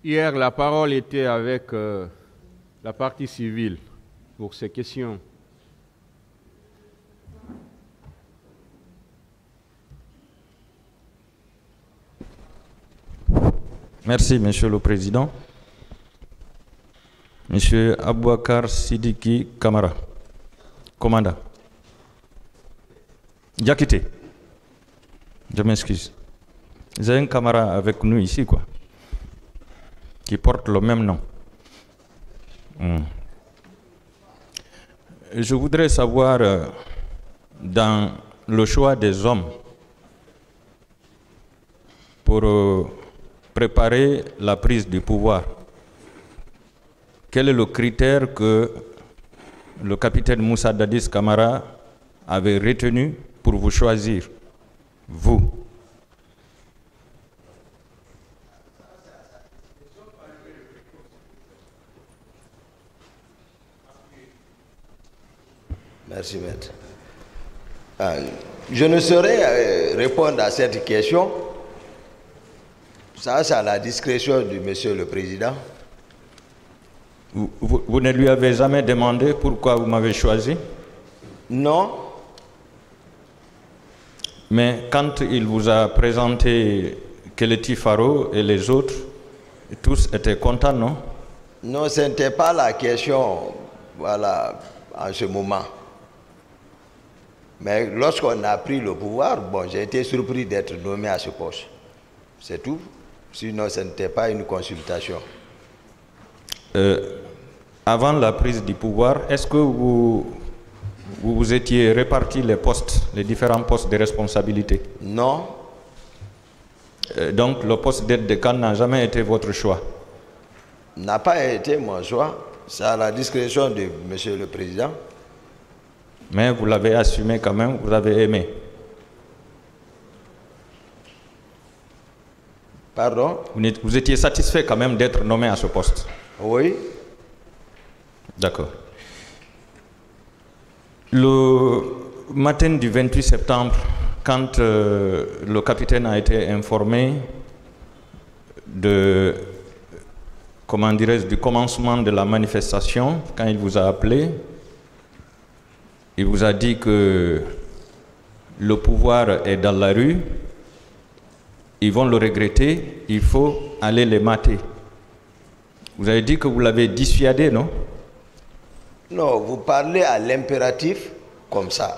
Hier, la parole était avec la partie civile pour ces questions. Merci, Monsieur le Président. Monsieur Abouakar Sidiki Kamara, commandant. Diakité, je m'excuse. J'ai un camarade avec nous ici, quoi, qui porte le même nom. Je voudrais savoir, dans le choix des hommes pour préparer la prise du pouvoir, quel est le critère que le capitaine Moussa Dadis Camara avait retenu pour vous choisir, vous? Merci, maître. Je ne saurais répondre à cette question. Ça, c'est à la discrétion du monsieur le président. Vous ne lui avez jamais demandé pourquoi vous m'avez choisi? Non. Mais quand il vous a présenté Keleti Faro et les autres, tous étaient contents, non? Non, ce n'était pas la question, voilà, en ce moment. Mais lorsqu'on a pris le pouvoir, bon, j'ai été surpris d'être nommé à ce poste. C'est tout. Sinon, ce n'était pas une consultation. Avant la prise du pouvoir, est-ce que vous étiez répartis les postes, les différents postes de responsabilité? Non. Donc le poste d'aide de camp n'a jamais été votre choix? N'a pas été mon choix. C'est à la discrétion de monsieur le président. Mais vous l'avez assumé quand même, vous avez aimé? Pardon? Vous étiez satisfait quand même d'être nommé à ce poste? Oui. D'accord. Le matin du 28 septembre, quand le capitaine a été informé de, comment dirais-je, du commencement de la manifestation, quand il vous a appelé, il vous a dit que le pouvoir est dans la rue, ils vont le regretter, il faut aller les mater. Vous avez dit que vous l'avez dissuadé, non? Non, vous parlez à l'impératif comme ça.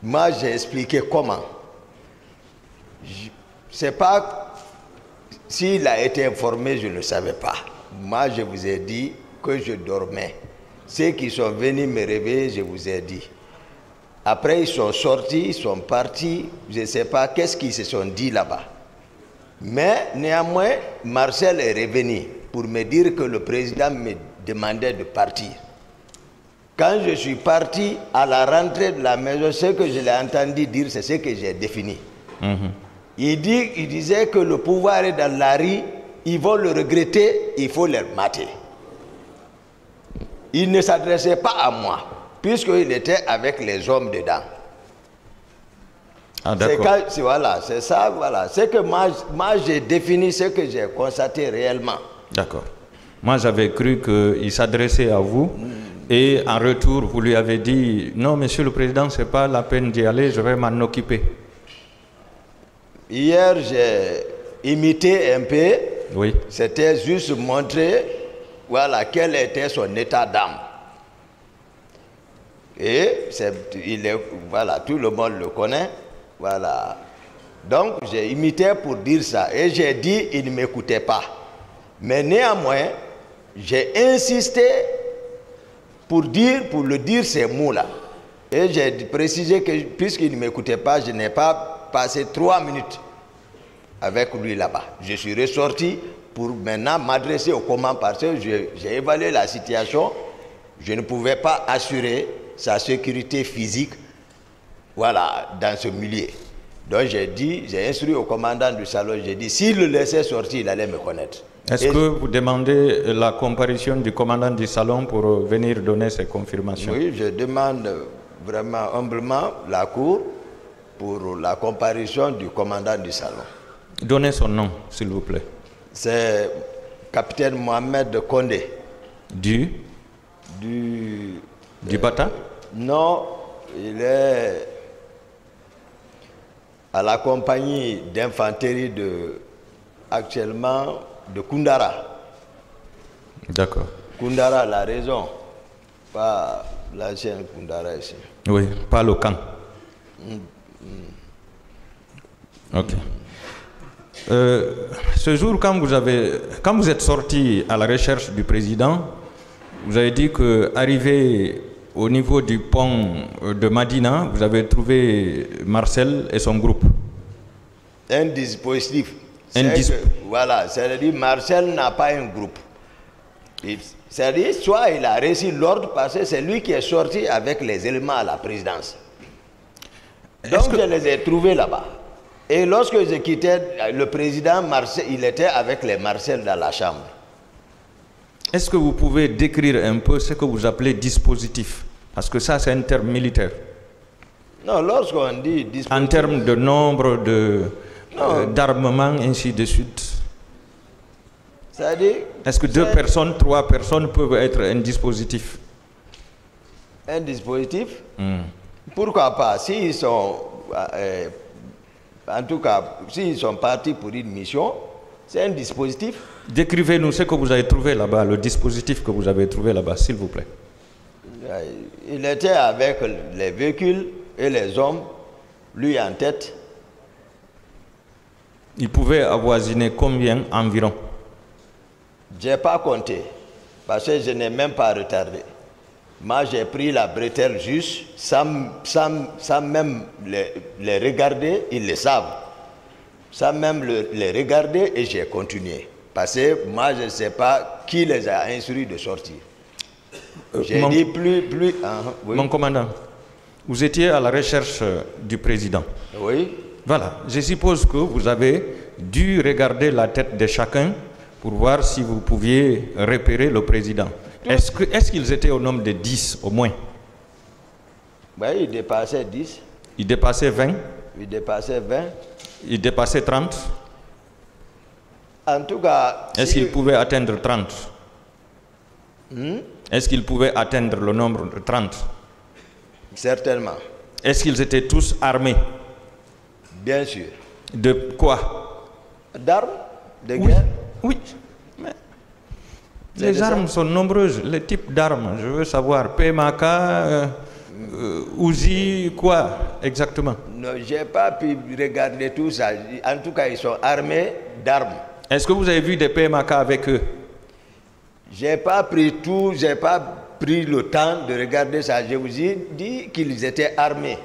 Moi, j'ai expliqué comment. Je ne sais pas s'il a été informé, je ne savais pas. Moi, je vous ai dit que je dormais. Ceux qui sont venus me réveiller, je vous ai dit. Après, ils sont sortis, ils sont partis. Je ne sais pas qu'est-ce qu'ils se sont dit là-bas. Mais néanmoins, Marcel est revenu pour me dire que le président me demandait de partir. Quand je suis parti à la rentrée de la maison, ce que je l'ai entendu dire, c'est ce que j'ai défini. Il disait que le pouvoir est dans la rue, ils vont le regretter, il faut les mater. Il ne s'adressait pas à moi, puisqu'il était avec les hommes dedans. Ah, d'accord. Voilà, c'est ça, voilà. C'est que moi j'ai défini ce que j'ai constaté réellement. D'accord. Moi, j'avais cru qu'il s'adressait à vous et en retour, vous lui avez dit « Non, monsieur le président, ce n'est pas la peine d'y aller, je vais m'en occuper. » Hier, j'ai imité un peu. Oui. C'était juste montrer, voilà, quel était son état d'âme. Et voilà, tout le monde le connaît. Voilà. Donc, j'ai imité pour dire ça. Et j'ai dit, il ne m'écoutait pas. Mais néanmoins, j'ai insisté pour le dire ces mots-là. Et j'ai précisé que, puisqu'il ne m'écoutait pas, je n'ai pas passé 3 minutes avec lui là-bas. Je suis ressorti pour maintenant m'adresser au commandant parce que j'ai évalué la situation. Je ne pouvais pas assurer sa sécurité physique, voilà, dans ce milieu. Donc j'ai instruit au commandant du salon, j'ai dit, s'il le laissait sortir, il allait me connaître. Est-ce que vous demandez la comparution du commandant du salon pour venir donner ces confirmations? Oui, je demande vraiment humblement la cour pour la comparution du commandant du salon. Donnez son nom, s'il vous plaît. C'est capitaine Mohamed Condé. Du Bata? Non, il est à la compagnie d'infanterie actuellement de Koundara. D'accord. Koundara, la raison, pas l'ancien Koundara ici. Oui, pas le camp. Ok. Ce jour, quand vous êtes sorti à la recherche du président, vous avez dit qu'arrivé au niveau du pont de Madina, vous avez trouvé Marcel et son groupe. Un dispositif. Voilà, c'est-à-dire Marcel n'a pas un groupe. C'est-à-dire, soit il a réussi l'ordre parce que c'est lui qui est sorti avec les éléments à la présidence. Donc je les ai trouvés là-bas. Et lorsque je quittais, le président Marcel, il était avec les Marcel dans la chambre. Est-ce que vous pouvez décrire un peu ce que vous appelez dispositif? Parce que ça, c'est un terme militaire. Non, lorsqu'on dit dispositif... En termes de nombre d'armement, ainsi de suite. C'est-à-dire... Est-ce que 2 personnes, 3 personnes peuvent être un dispositif? Un dispositif? Pourquoi pas? S'ils sont... en tout cas, s'ils sont partis pour une mission, c'est un dispositif. Décrivez-nous ce que vous avez trouvé là-bas, le dispositif que vous avez trouvé là-bas, s'il vous plaît. Il était avec les véhicules et les hommes, lui en tête. Il pouvait avoisiner combien environ? Je n'ai pas compté, parce que je n'ai même pas retardé. Moi, j'ai pris la bretelle juste, sans même les regarder, ils le savent. Sans même les regarder, et j'ai continué. Parce que moi, je ne sais pas qui les a instruits de sortir. J'ai dit plus... oui. Mon commandant, vous étiez à la recherche du président. Oui. Voilà, je suppose que vous avez dû regarder la tête de chacun pour voir si vous pouviez repérer le président. Est-ce qu'ils étaient au nombre de 10 au moins? Oui, il dépassait 10. Il dépassait 20? Il dépassait 20. Il dépassait 30? En tout cas... Est-ce qu'il pouvait atteindre 30? Est-ce qu'il pouvait atteindre le nombre de 30? Certainement. Est-ce qu'ils étaient tous armés? Bien sûr. De quoi? D'armes? De guerre? Oui. Mais les armes sont nombreuses. Les types d'armes, je veux savoir. PMK, Uzi, quoi exactement? Non, je n'ai pas pu regarder tout ça. En tout cas, ils sont armés d'armes. Est-ce que vous avez vu des PMK avec eux? Je n'ai pas pris tout, je n'ai pas pris le temps de regarder ça. Je vous ai dit qu'ils étaient armés.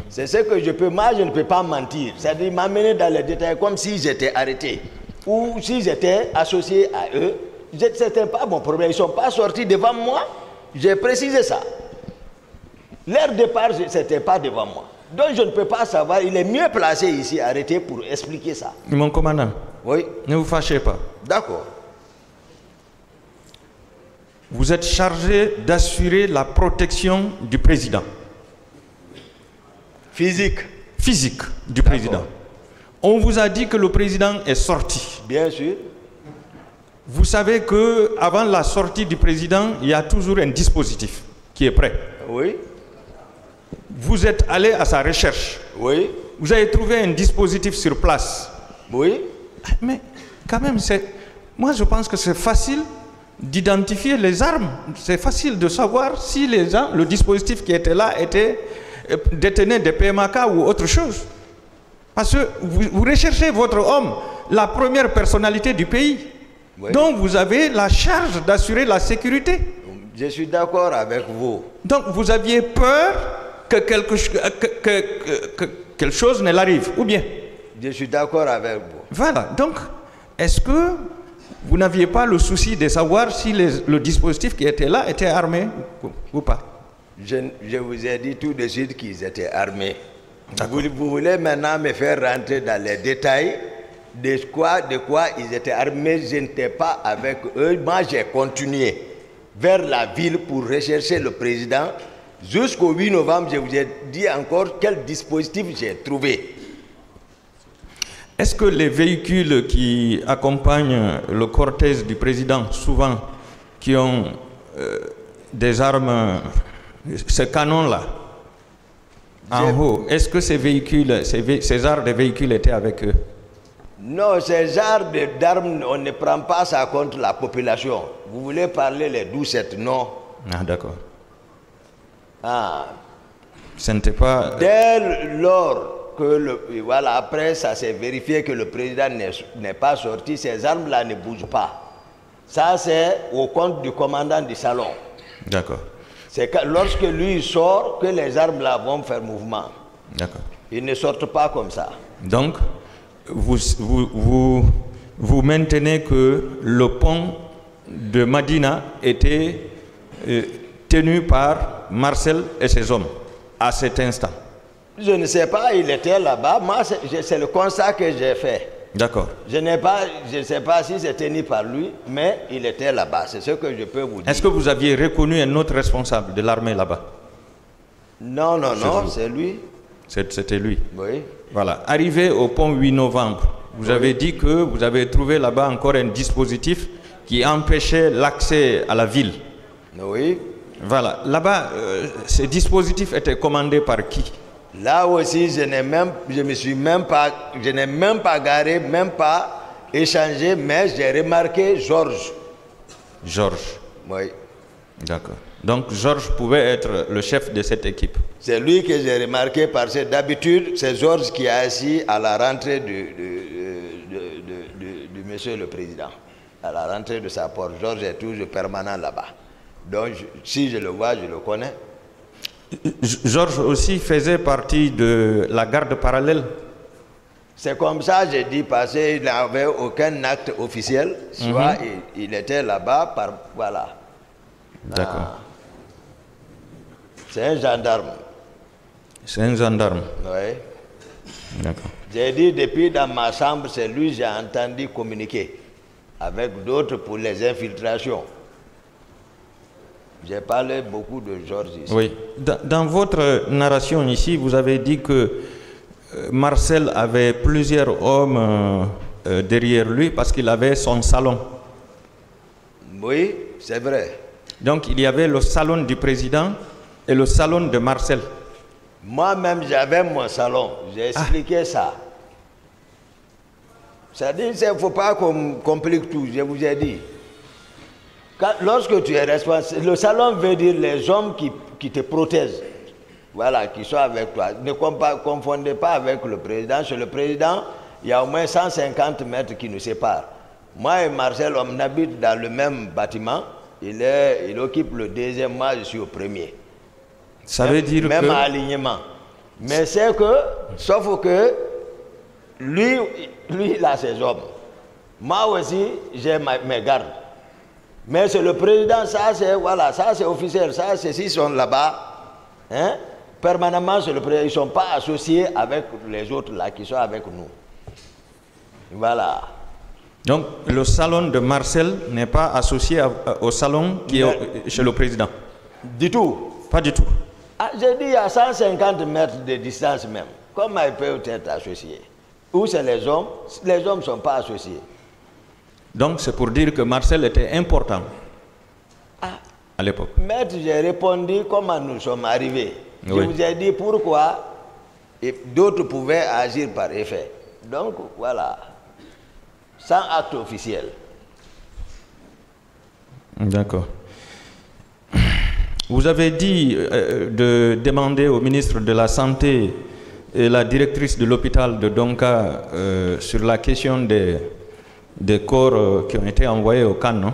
C'est ce que je peux... Moi, je ne peux pas mentir. C'est-à-dire m'amener dans les détails comme si j'étais arrêté. Ou si j'étais associé à eux. Ce n'était pas mon problème. Ils ne sont pas sortis devant moi. J'ai précisé ça. Leur départ, ce n'était pas devant moi. Donc je ne peux pas savoir. Il est mieux placé ici, arrêté, pour expliquer ça. Mon commandant, oui. Ne vous fâchez pas. D'accord. Vous êtes chargé d'assurer la protection du président. Physique. Physique du président. On vous a dit que le président est sorti. Bien sûr. Vous savez qu'avant la sortie du président, il y a toujours un dispositif qui est prêt. Oui. Vous êtes allé à sa recherche. Oui. Vous avez trouvé un dispositif sur place. Oui. Mais quand même, moi je pense que c'est facile d'identifier les armes. C'est facile de savoir si les gens, le dispositif qui était là détenait des PMK ou autre chose. Parce que vous recherchez votre homme, la première personnalité du pays. Oui. Donc vous avez la charge d'assurer la sécurité. Je suis d'accord avec vous. Donc vous aviez peur que quelque chose ne l'arrive, ou bien? Je suis d'accord avec vous. Voilà, donc est-ce que vous n'aviez pas le souci de savoir si le dispositif qui était là était armé ou pas? Je vous ai dit tout de suite qu'ils étaient armés. Vous voulez maintenant me faire rentrer dans les détails de quoi ils étaient armés. Je n'étais pas avec eux. Moi, j'ai continué vers la ville pour rechercher le président. Jusqu'au 8 novembre, je vous ai dit encore quel dispositif j'ai trouvé. Est-ce que les véhicules qui accompagnent le cortège du président, souvent, qui ont des armes, ce canon-là, en haut, est-ce que ces véhicules, ces armes de véhicules étaient avec eux? Non, ces genres d'armes, on ne prend pas ça contre la population. Vous voulez parler les 12-7, non? Ah, d'accord. Ah. Ce n'était pas... Dès lors que, voilà, après, ça s'est vérifié que le président n'est pas sorti, ces armes-là ne bougent pas. Ça, c'est au compte du commandant du salon. D'accord. C'est lorsque lui sort que les armes-là vont faire mouvement. D'accord. Ils ne sortent pas comme ça. Donc, vous maintenez que le pont de Madina était tenu par Marcel et ses hommes à cet instant? Je ne sais pas, il était là-bas. Moi, c'est le constat que j'ai fait. D'accord. Je ne sais pas si c'est tenu par lui, mais il était là-bas. C'est ce que je peux vous dire. Est-ce que vous aviez reconnu un autre responsable de l'armée là-bas? Non, non, non, c'est lui. C'était lui. Oui. Voilà. Arrivé au pont 8 novembre, vous avez dit que vous avez trouvé là-bas encore un dispositif qui empêchait l'accès à la ville. Oui. Voilà. Là-bas, ces dispositifs étaient commandés par qui? Là aussi, je n'ai même pas garé, même pas échangé, mais j'ai remarqué Georges. Georges. Oui. D'accord. Donc Georges pouvait être le chef de cette équipe. C'est lui que j'ai remarqué parce que d'habitude, c'est Georges qui est assis à la rentrée du monsieur le président. À la rentrée de sa porte. Georges est toujours permanent là-bas. Donc si je le vois, je le connais. Georges aussi faisait partie de la garde parallèle. C'est comme ça, j'ai dit, parce qu'il n'avait aucun acte officiel. Soit il était là-bas, voilà. D'accord. C'est un gendarme. C'est un gendarme. Oui. D'accord. J'ai dit, depuis dans ma chambre, c'est lui que j'ai entendu communiquer avec d'autres pour les infiltrations. J'ai parlé beaucoup de Georges ici. Oui. Dans votre narration ici, vous avez dit que Marcel avait plusieurs hommes derrière lui parce qu'il avait son salon. Oui, c'est vrai. Donc il y avait le salon du président et le salon de Marcel. Moi-même, j'avais mon salon. J'ai expliqué ça. Ça dit, il ne faut pas qu'on complique tout, je vous ai dit. Lorsque tu es responsable, le salon veut dire les hommes qui te protègent. Voilà, qui sont avec toi. Ne confondez pas avec le président. Chez le président, il y a au moins 150 mètres qui nous séparent. Moi et Marcel, on habite dans le même bâtiment. Il occupe le deuxième, moi je suis au premier. Ça veut dire même que... alignement. Mais c'est que, sauf que, lui il a ses hommes. Moi aussi, j'ai mes gardes. Mais c'est le président, ça c'est voilà, ça c'est officiel, ça c'est s'ils sont là-bas, hein, permanemment c'est le président, ils ne sont pas associés avec les autres là qui sont avec nous. Voilà. Donc le salon de Marcel n'est pas associé au salon qui est chez le président? Du tout. Pas du tout. Ah, j'ai dit il y a 150 mètres de distance même. Comment ils peuvent être associés? Où c'est les hommes ne sont pas associés. Donc c'est pour dire que Marcel était important à l'époque. Maître, j'ai répondu comment nous sommes arrivés. Oui. Je vous ai dit pourquoi d'autres pouvaient agir par effet. Donc voilà, sans acte officiel. D'accord. Vous avez dit de demander au ministre de la Santé et la directrice de l'hôpital de Donka sur la question des corps qui ont été envoyés au camp, non?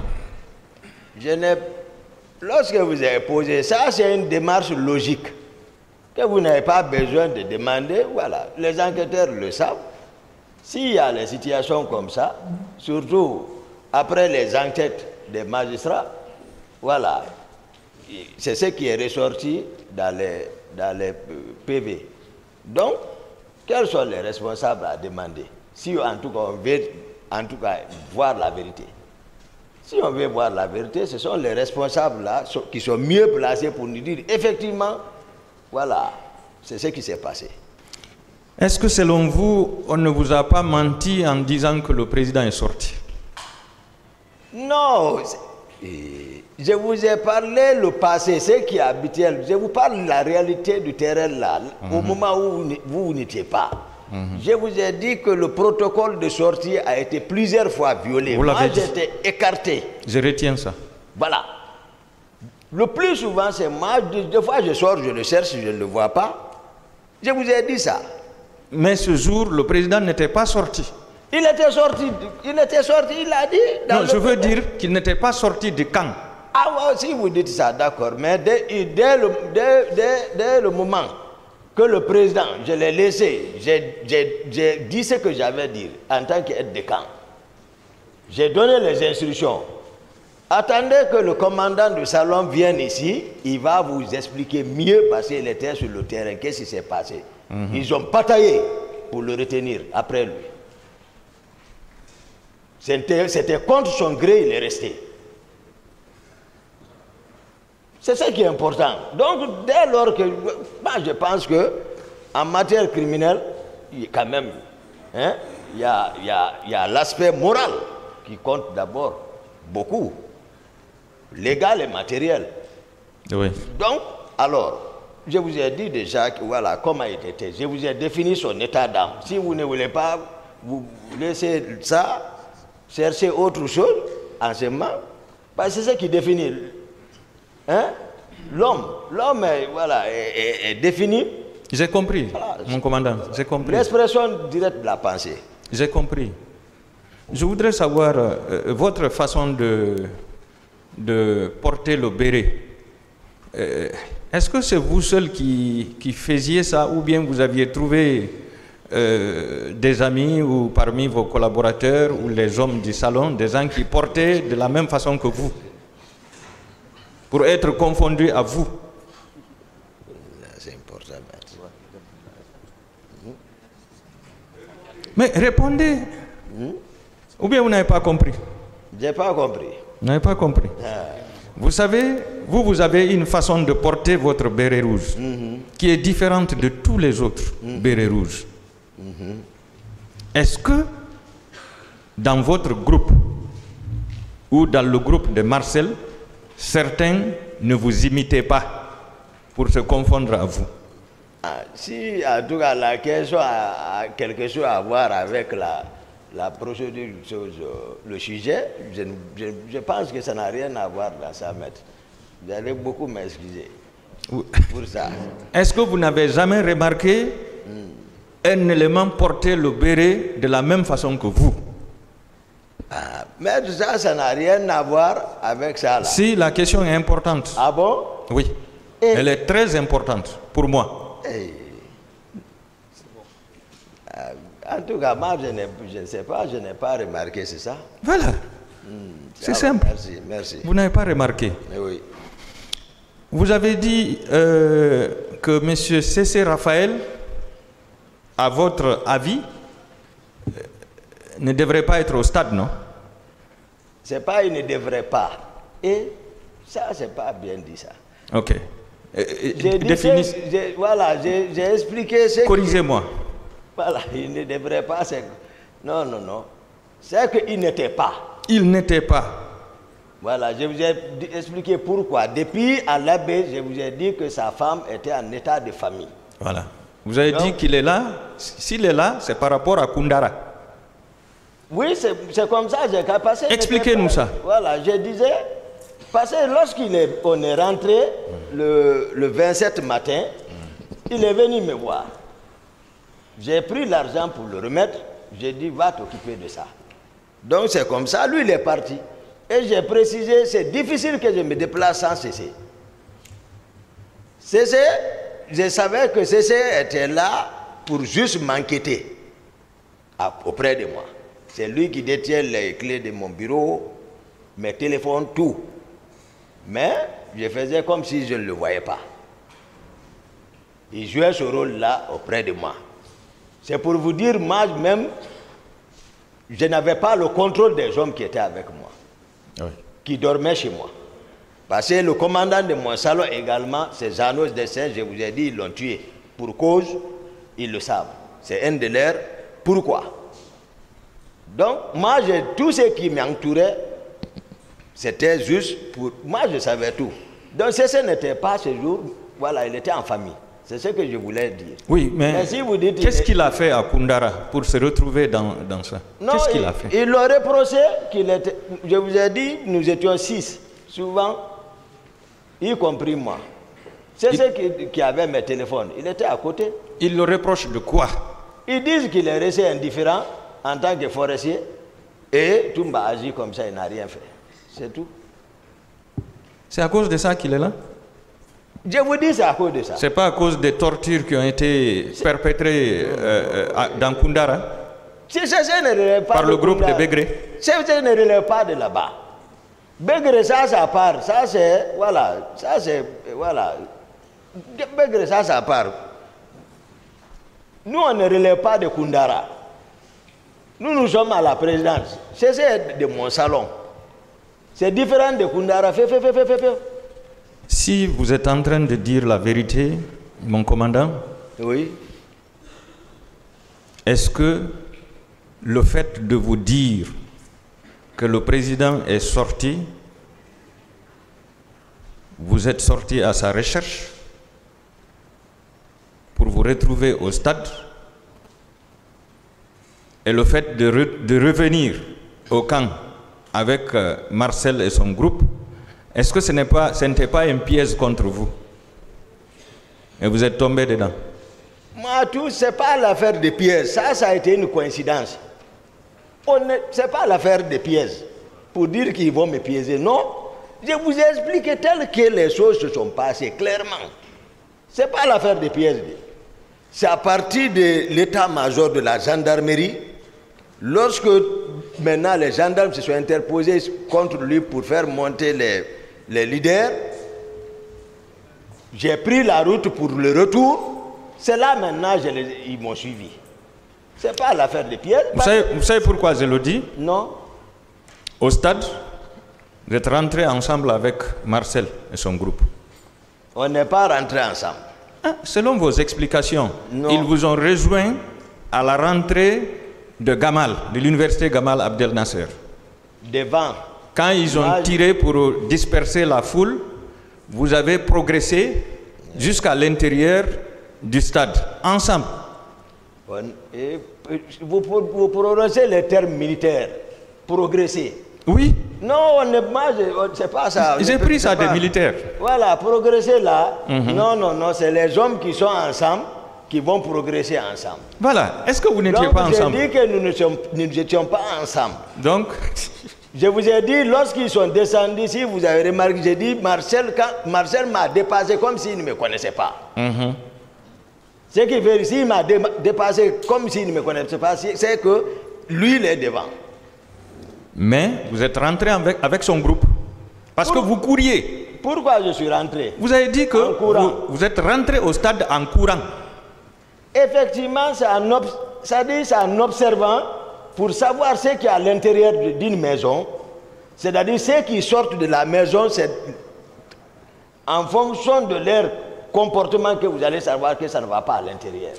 Lorsque vous avez posé ça, c'est une démarche logique que vous n'avez pas besoin de demander. Voilà, les enquêteurs le savent. S'il y a des situations comme ça, surtout après les enquêtes des magistrats, voilà, c'est ce qui est ressorti dans les PV. Donc, quels sont les responsables à demander? Si en tout cas on veut voir la vérité. Si on veut voir la vérité, ce sont les responsables là qui sont mieux placés pour nous dire effectivement, voilà, c'est ce qui s'est passé. Est-ce que selon vous, on ne vous a pas menti en disant que le président est sorti? Non, je vous ai parlé le passé, ce qui est habituel. Je vous parle de la réalité du terrain là, au moment où vous n'étiez pas. Je vous ai dit que le protocole de sortie a été plusieurs fois violé. Moi, j'étais écarté. Je retiens ça. Voilà. Le plus souvent, c'est moi. Des fois, je sors, je le cherche, je ne le vois pas. Je vous ai dit ça. Mais ce jour, le président n'était pas sorti. Il était sorti, il l'a dit. Non, je veux dire qu'il n'était pas sorti du camp. Ah ouais, si vous dites ça, d'accord. Mais dès le moment que le président, je l'ai laissé, j'ai dit ce que j'avais à dire en tant qu'aide de camp. J'ai donné les instructions. Attendez que le commandant du salon vienne ici, il va vous expliquer mieux parce qu'il était sur le terrain, qu'est-ce qui s'est passé. Ils ont bataillé pour le retenir après lui. C'était contre son gré, il est resté. C'est ça qui est important. Donc, dès lors que... Moi, je pense qu'en matière criminelle, quand même, hein, il y a l'aspect moral qui compte d'abord beaucoup. Légal et matériel. Oui. Donc, alors, je vous ai dit déjà que voilà comment il était. Je vous ai défini son état d'âme. Si vous ne voulez pas, vous laissez ça, chercher autre chose, enseignement, parce que c'est ça qui définit. Hein? L'homme, voilà, est défini. J'ai compris, voilà, mon commandant, j'ai compris. L'expression directe de la pensée. J'ai compris. Je voudrais savoir votre façon de porter le béret. Est-ce que c'est vous seul qui faisiez ça ou bien vous aviez trouvé des amis ou parmi vos collaborateurs ou les hommes du salon, des gens qui portaient de la même façon que vous pour être confondus à vous? C'est important. Mais répondez. Ou bien vous n'avez pas compris? Je n'ai pas compris. Vous n'avez pas compris. Vous savez, vous avez une façon de porter votre béret rouge qui est différente de tous les autres bérets rouges. Est-ce que dans votre groupe ou dans le groupe de Marcel, certains ne vous imitaient pas pour se confondre à vous? Si en tout cas la question a quelque chose à voir avec la procédure, le sujet, je pense que ça n'a rien à voir dans ça, maître. Vous allez beaucoup m'excuser pour ça. Est-ce que vous n'avez jamais remarqué un élément porter le béret de la même façon que vous? Mais ça n'a rien à voir avec ça. Là. Si, la question est importante. Ah bon? Oui. Elle est très importante pour moi. En tout cas, moi, je ne sais pas, je n'ai pas remarqué, c'est ça? Voilà. C'est simple. Merci. Vous n'avez pas remarqué. Oui. Vous avez dit que M. C.C. Raphaël, à votre avis, ne devrait pas être au stade, non? C'est pas il ne devrait pas. Et ça, c'est pas bien dit ça. Ok. Voilà, j'ai expliqué ce. Corrigez-moi. Voilà, il ne devrait pas. Non. C'est qu'il n'était pas. Il n'était pas. Voilà, je vous ai expliqué pourquoi. Depuis à l'abbé, je vous ai dit que sa femme était en état de famille. Voilà. Vous avez dit qu'il est là. S'il est là, c'est par rapport à Koundara. Oui, c'est comme ça. J'ai qu'à passer. Expliquez-nous ça. Voilà, je disais, parce que lorsqu'on est rentré le 27 matin, il est venu me voir. J'ai pris l'argent pour le remettre. J'ai dit, va t'occuper de ça. Donc c'est comme ça. Lui, il est parti. Et j'ai précisé, c'est difficile que je me déplace sans Cécé. Cécé, je savais que Cécé était là pour juste m'enquêter auprès de moi. C'est lui qui détient les clés de mon bureau, mes téléphones, tout. Mais je faisais comme si je ne le voyais pas. Il jouait ce rôle-là auprès de moi. C'est pour vous dire, moi-même, je n'avais pas le contrôle des hommes qui étaient avec moi, oui, qui dormaient chez moi. Parce que le commandant de mon salon également, c'est Janos Dessin, je vous ai dit, ils l'ont tué. Pour cause, ils le savent. c'est un de leurs pourquoi. Donc, moi, tout ce qui m'entourait, c'était juste pour... Moi, je savais tout. Donc, ce n'était pas ce jour, voilà, il était en famille. C'est ce que je voulais dire. Oui, mais si vous dites... qu'est-ce qu'il a fait à Koundara pour se retrouver dans ça? Qu'est-ce qu'il a fait? Il leur reproché qu'il était... Je vous ai dit, nous étions 6, souvent, y compris moi. C'est ceux qui avaient mes téléphones. Il était à côté. Il le reproche de quoi? Ils disent qu'il est resté indifférent en tant que forestier et Toumba a agi comme ça, il n'a rien fait. C'est tout. C'est à cause de ça qu'il est là? Je vous dis, c'est à cause de ça. C'est pas à cause des tortures qui ont été perpétrées dans Koundara par le groupe de Begré? Ça ne relève pas de là-bas. Begré, ça part. Ça, c'est... Voilà. Ça, c'est... Voilà. Begré, ça part. Nous, on ne relève pas de Koundara. Nous sommes à la présidence. C'est de mon salon. C'est différent de Koundara. Fais. Si vous êtes en train de dire la vérité, mon commandant, oui. Est-ce que le fait de vous dire que le président est sorti, vous êtes sorti à sa recherche pour vous retrouver au stade, et le fait de revenir au camp avec Marcel et son groupe, est-ce que ce n'était pas un piège contre vous? Et vous êtes tombé dedans? Moi, tout, ce n'est pas l'affaire de pièges. Ça a été une coïncidence. Ce n'est pas l'affaire de pièges. Pour dire qu'ils vont me piéger. Non. Je vous ai expliqué tel que les choses se sont passées clairement. Ce n'est pas l'affaire de pièges. C'est à partir de l'état-major de la gendarmerie, lorsque maintenant les gendarmes se sont interposés contre lui pour faire monter les leaders, j'ai pris la route pour le retour. C'est là maintenant ils m'ont suivi. Ce n'est pas l'affaire de pièges. Vous savez pourquoi je le dis? Non. Au stade, vous êtes rentrés ensemble avec Marcel et son groupe. On n'est pas rentrés ensemble. Selon vos explications, non. Ils vous ont rejoints à la rentrée de Gamal, de l'université Gamal Abdel Nasser. Devant. Quand ils ont tiré pour disperser la foule, vous avez progressé jusqu'à l'intérieur du stade, ensemble. Vous prononcez les termes militaires. Progresser. Oui. Non, c'est pas ça. J'ai pris ça des militaires. Voilà, progresser là. Non, c'est les hommes qui sont ensemble qui vont progresser ensemble. Voilà. Est-ce que vous n'étiez pas ensemble? J'ai dit que nous n'étions pas ensemble. Donc je vous ai dit, lorsqu'ils sont descendus, si vous avez remarqué, j'ai dit, Marcel m'a dépassé comme s'il ne me connaissait pas. Ce qui fait ici, il m'a dépassé comme s'il ne me connaissait pas, c'est que lui, il est devant. Mais vous êtes rentré avec son groupe. Parce que vous couriez. Pourquoi je suis rentré? Vous avez dit que vous êtes rentré au stade en courant. Effectivement, c'est en observant pour savoir ce qui est à l'intérieur d'une maison. C'est-à-dire ceux qui sortent de la maison, c'est en fonction de leur comportement que vous allez savoir que ça ne va pas à l'intérieur.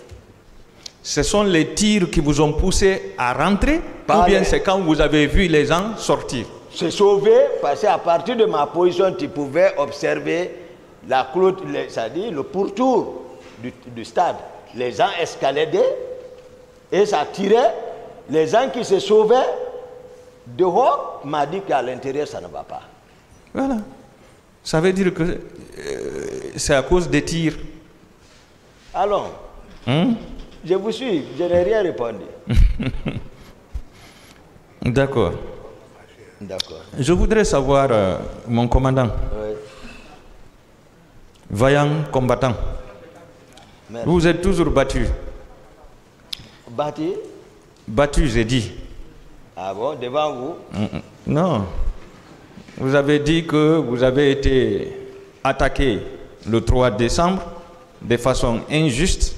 Ce sont les tirs qui vous ont poussé à rentrer ou bien c'est quand vous avez vu les gens sortir? Se sauver, parce qu'à partir de ma position, tu pouvais observer la clôture, c'est-à-dire le pourtour du stade. Les gens escaladaient et ça tirait. Les gens qui se sauvaient dehors m'ont dit qu'à l'intérieur, ça ne va pas. Voilà. Ça veut dire que c'est à cause des tirs. Allons. Je vous suis, je n'ai rien répondu. D'accord. D'accord. Je voudrais savoir, mon commandant, vaillant combattant, merci. Vous êtes toujours battu. Battu? Battu, j'ai dit. Ah bon, devant vous? Non. Vous avez dit que vous avez été attaqué le 3 décembre de façon injuste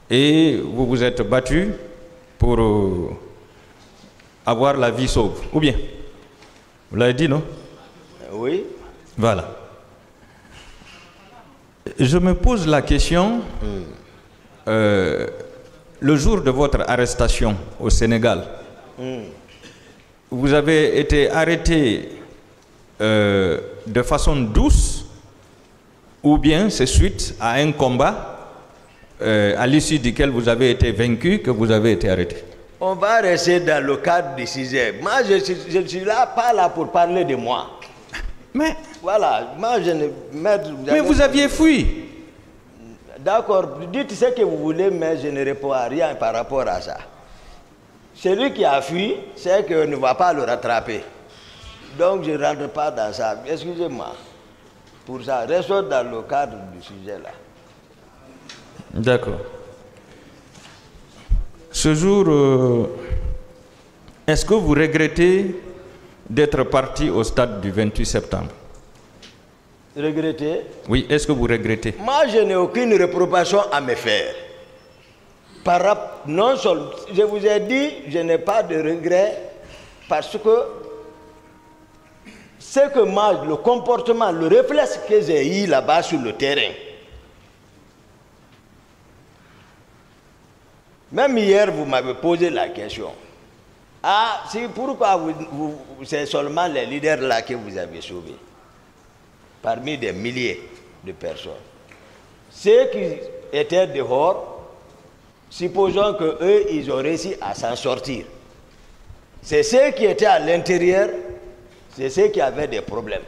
et vous vous êtes battu pour avoir la vie sauve. Ou bien? Vous l'avez dit, non? Oui. Voilà. Je me pose la question, le jour de votre arrestation au Sénégal, vous avez été arrêté de façon douce ou bien c'est suite à un combat à l'issue duquel vous avez été vaincu que vous avez été arrêté? On va rester dans le cadre du sujet. Moi, je ne suis là, pas là pour parler de moi. Mais voilà, moi je ne... Mais vous aviez fui. D'accord, dites ce que vous voulez, mais je ne réponds à rien par rapport à ça. Celui qui a fui, c'est qu'on ne va pas le rattraper. Donc je ne rentre pas dans ça. Excusez-moi. Pour ça, restons dans le cadre du sujet là. D'accord. Ce jour, est-ce que vous regrettez d'être parti au stade du 28 septembre? Regretter? Oui, est-ce que vous regrettez? Moi, je n'ai aucune réprobation à me faire. Non seulement, je vous ai dit, je n'ai pas de regret parce que c'est que moi, le comportement, le réflexe que j'ai eu là-bas sur le terrain, même hier, vous m'avez posé la question. Ah, c'est pourquoi c'est seulement les leaders là que vous avez sauvés, parmi des milliers de personnes. Ceux qui étaient dehors, supposons qu'eux, ils ont réussi à s'en sortir. C'est ceux qui étaient à l'intérieur, c'est ceux qui avaient des problèmes.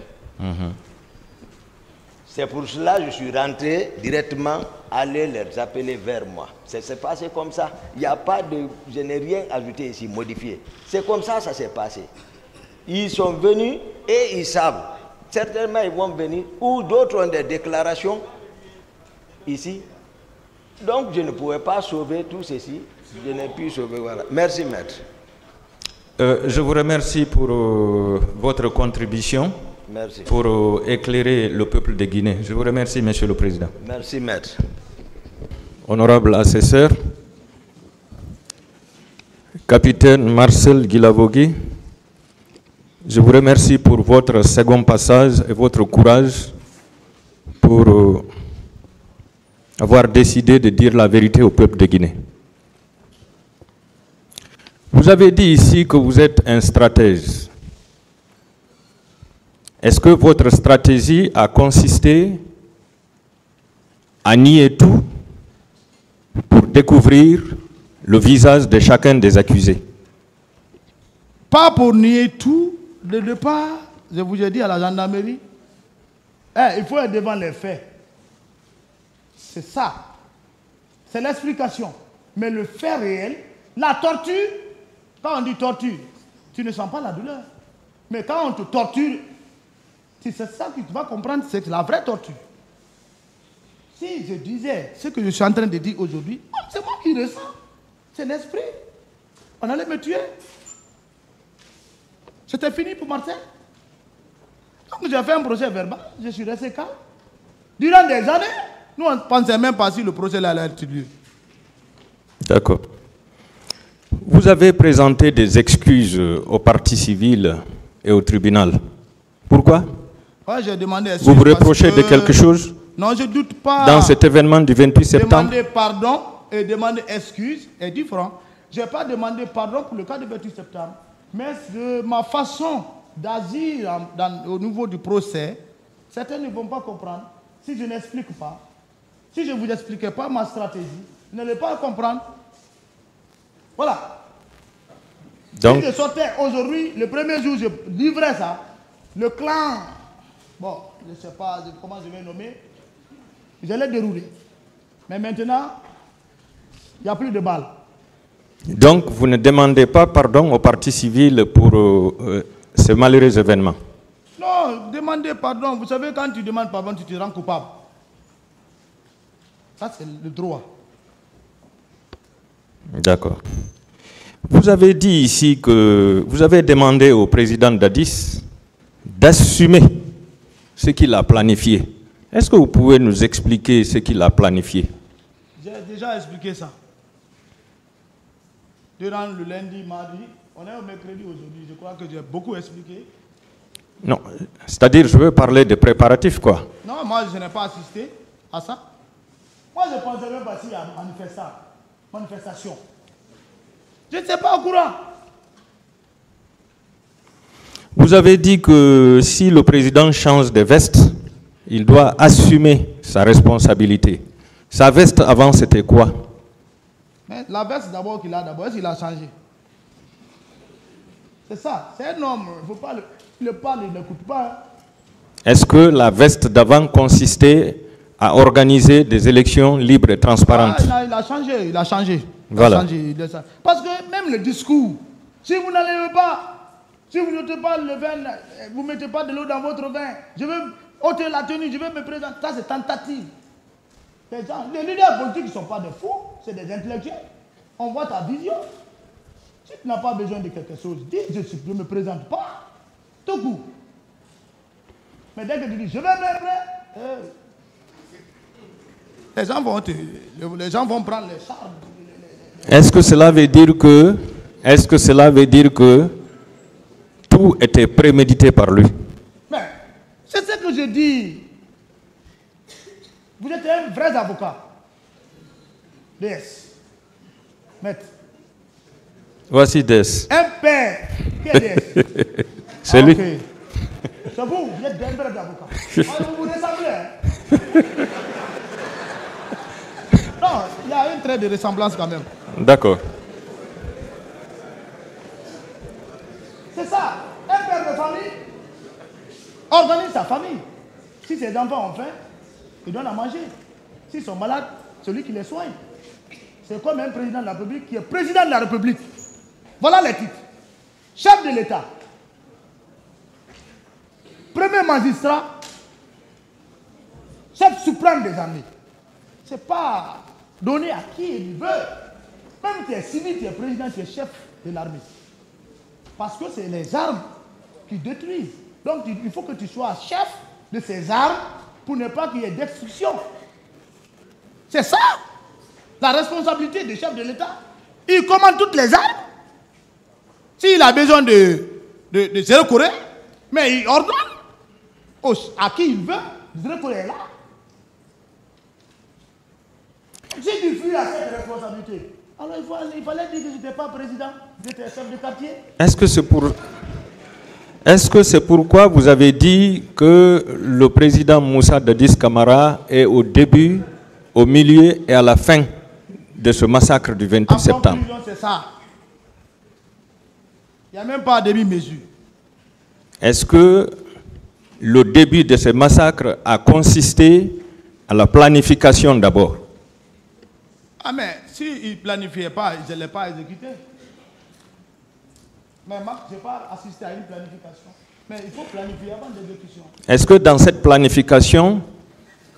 C'est pour cela que je suis rentré directement, aller les appeler vers moi. C'est passé comme ça. Il n'y a pas de... Je n'ai rien ajouté ici, modifié. C'est comme ça, ça s'est passé. Ils sont venus et ils savent. Certainement, ils vont venir. Ou d'autres ont des déclarations ici. Donc, je ne pouvais pas sauver tout ceci. Je n'ai pu sauver. Voilà. Merci, maître. Je vous remercie pour votre contribution. Merci. Pour éclairer le peuple de Guinée. Je vous remercie, Monsieur le Président. Merci, maître. Honorable assesseur, capitaine Marcel Guilavogui, je vous remercie pour votre second passage et votre courage pour avoir décidé de dire la vérité au peuple de Guinée. Vous avez dit ici que vous êtes un stratège. Est-ce que votre stratégie a consisté à nier tout pour découvrir le visage de chacun des accusés? Pas pour nier tout. De départ, je vous ai dit à la gendarmerie, il faut être devant les faits. C'est ça. C'est l'explication. Mais le fait réel, la torture, quand on dit torture, tu ne sens pas la douleur. Mais quand on te torture, c'est ça que tu vas comprendre, c'est la vraie torture. Si je disais ce que je suis en train de dire aujourd'hui, c'est moi qui ressens. C'est l'esprit. On allait me tuer. C'était fini pour Marcel. Donc j'ai fait un procès verbal, je suis resté calme. Durant des années, nous on ne pensait même pas si le procès allait être lieu. D'accord. Vous avez présenté des excuses aux parties civiles et au tribunal. Pourquoi? Ouais, j'ai demandé vous vous reprochez de quelque chose? Non, je ne doute pas. Dans cet événement du 28 septembre? Demander pardon et demander excuse est différent. Je n'ai pas demandé pardon pour le cas du 28 septembre. Mais ma façon d'agir au niveau du procès, certains ne vont pas comprendre si je n'explique pas. Si je ne vous expliquais pas ma stratégie, vous n'allez pas comprendre. Voilà. Donc, si je sortais aujourd'hui, le premier jour, je livrais ça. Le clan, bon, je ne sais pas comment je vais nommer, je l'ai déroulé. Mais maintenant, il n'y a plus de balles. Donc, vous ne demandez pas pardon aux parties civiles pour ce malheureux événement? Non, demandez pardon. Vous savez, quand tu demandes pardon, tu te rends coupable. Ça, c'est le droit. D'accord. Vous avez dit ici que vous avez demandé au président Dadis d'assumer ce qu'il a planifié. Est-ce que vous pouvez nous expliquer ce qu'il a planifié? J'ai déjà expliqué ça. Durant le lundi, mardi, on est au mercredi aujourd'hui. Je crois que j'ai beaucoup expliqué. Non, c'est-à-dire, je veux parler de préparatifs, quoi. Non, moi, je n'ai pas assisté à ça. Moi, je ne pensais même pas s'il y a un manifestant. manifestation. Je ne sais pas au courant. Vous avez dit que si le président change de veste, il doit assumer sa responsabilité. Sa veste avant, c'était quoi? Mais la veste d'abord qu'il a d'abord, est-ce qu'il a changé? C'est ça, c'est un homme, il ne faut pas il parle, il n'écoute pas. Est-ce que la veste d'avant consistait à organiser des élections libres et transparentes? Il a changé, il a changé. Voilà. Parce que même le discours, si vous n'allez pas, si vous ne mettez pas le vin, vous ne mettez pas de l'eau dans votre vin, je veux ôter la tenue, je veux me présenter, ça c'est tentative. Les leaders politiques ne sont pas des fous, c'est des intellectuels. On voit ta vision. Si tu n'as pas besoin de quelque chose, dis je ne me présente pas. Tout coup. Mais dès que tu dis je vais me les gens vont prendre les charmes. Est-ce que cela veut dire que tout était prémédité par lui? Mais c'est ce que je dis. Vous êtes un vrai avocat. DS. Maître. Voici DS. Un père. Qui est DS? C'est lui. Okay. C'est vous êtes un vrai avocat. Vous vous ressemblez. Hein? Non, il y a un trait de ressemblance quand même. D'accord. C'est ça. Un père de famille organise sa famille. Si ses enfants ont faim, il donne à manger. S'ils sont malades, celui qui les soigne. C'est comme un président de la République qui est président de la République. Voilà les titres. Chef de l'État. Premier magistrat. Chef suprême des armées. Ce n'est pas donné à qui il veut. Même tu es civil, tu es président, tu es chef de l'armée. Parce que c'est les armes qui détruisent. Donc il faut que tu sois chef de ces armes pour ne pas qu'il y ait destruction. C'est ça la responsabilité du chef de l'État. Il commande toutes les armes. S'il a besoin de se recourir, mais il ordonne à qui il veut, se recourir là. Si tu fuis à cette responsabilité, alors il fallait dire que je n'étais pas président, j'étais chef de quartier. Est-ce que c'est pourquoi vous avez dit que le président Moussa Dadis Camara est au début, au milieu et à la fin de ce massacre du 28 septembre? En conclusion, c'est ça. Il n'y a même pas de demi-mesure. Est-ce que le début de ce massacre a consisté à la planification d'abord? Ah mais s'il ne planifiait pas, je ne l'ai pas exécuté. Mais moi, je n'ai pas assisté à une planification. Mais il faut planifier avant l'exécution. Est-ce que dans cette planification,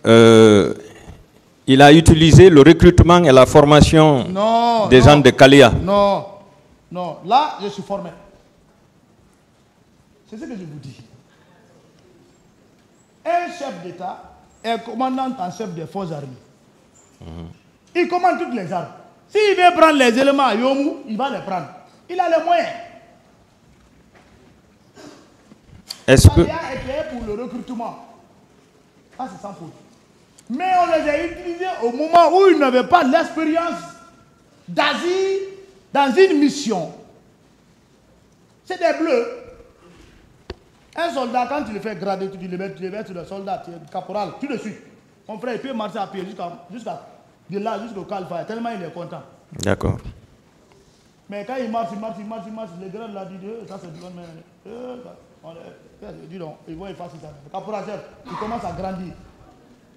il a utilisé le recrutement et la formation des gens de Kalia? Non, non. Là, je suis formé. C'est ce que je vous dis. Un chef d'État est commandant en chef des forces armées. Il commande toutes les armes. S'il veut prendre les éléments à Yomou, il va les prendre. Il a les moyens. Est-ce que... est créé pour le recrutement. Ça, c'est sans faute. Mais on les a utilisés au moment où ils n'avaient pas l'expérience d'agir dans une mission. C'est des bleus. Un soldat, quand tu le fais grader, tu le mets sur le soldat, tu es caporal, tout de suite. Mon frère, il peut marcher à pied jusqu'à de là, jusqu'au Calfa, tellement il est content. D'accord. Mais quand il marche, les grands là disent, ça c'est du bon, dis donc, ils vont y faire ça. Le caporal, il commence à grandir.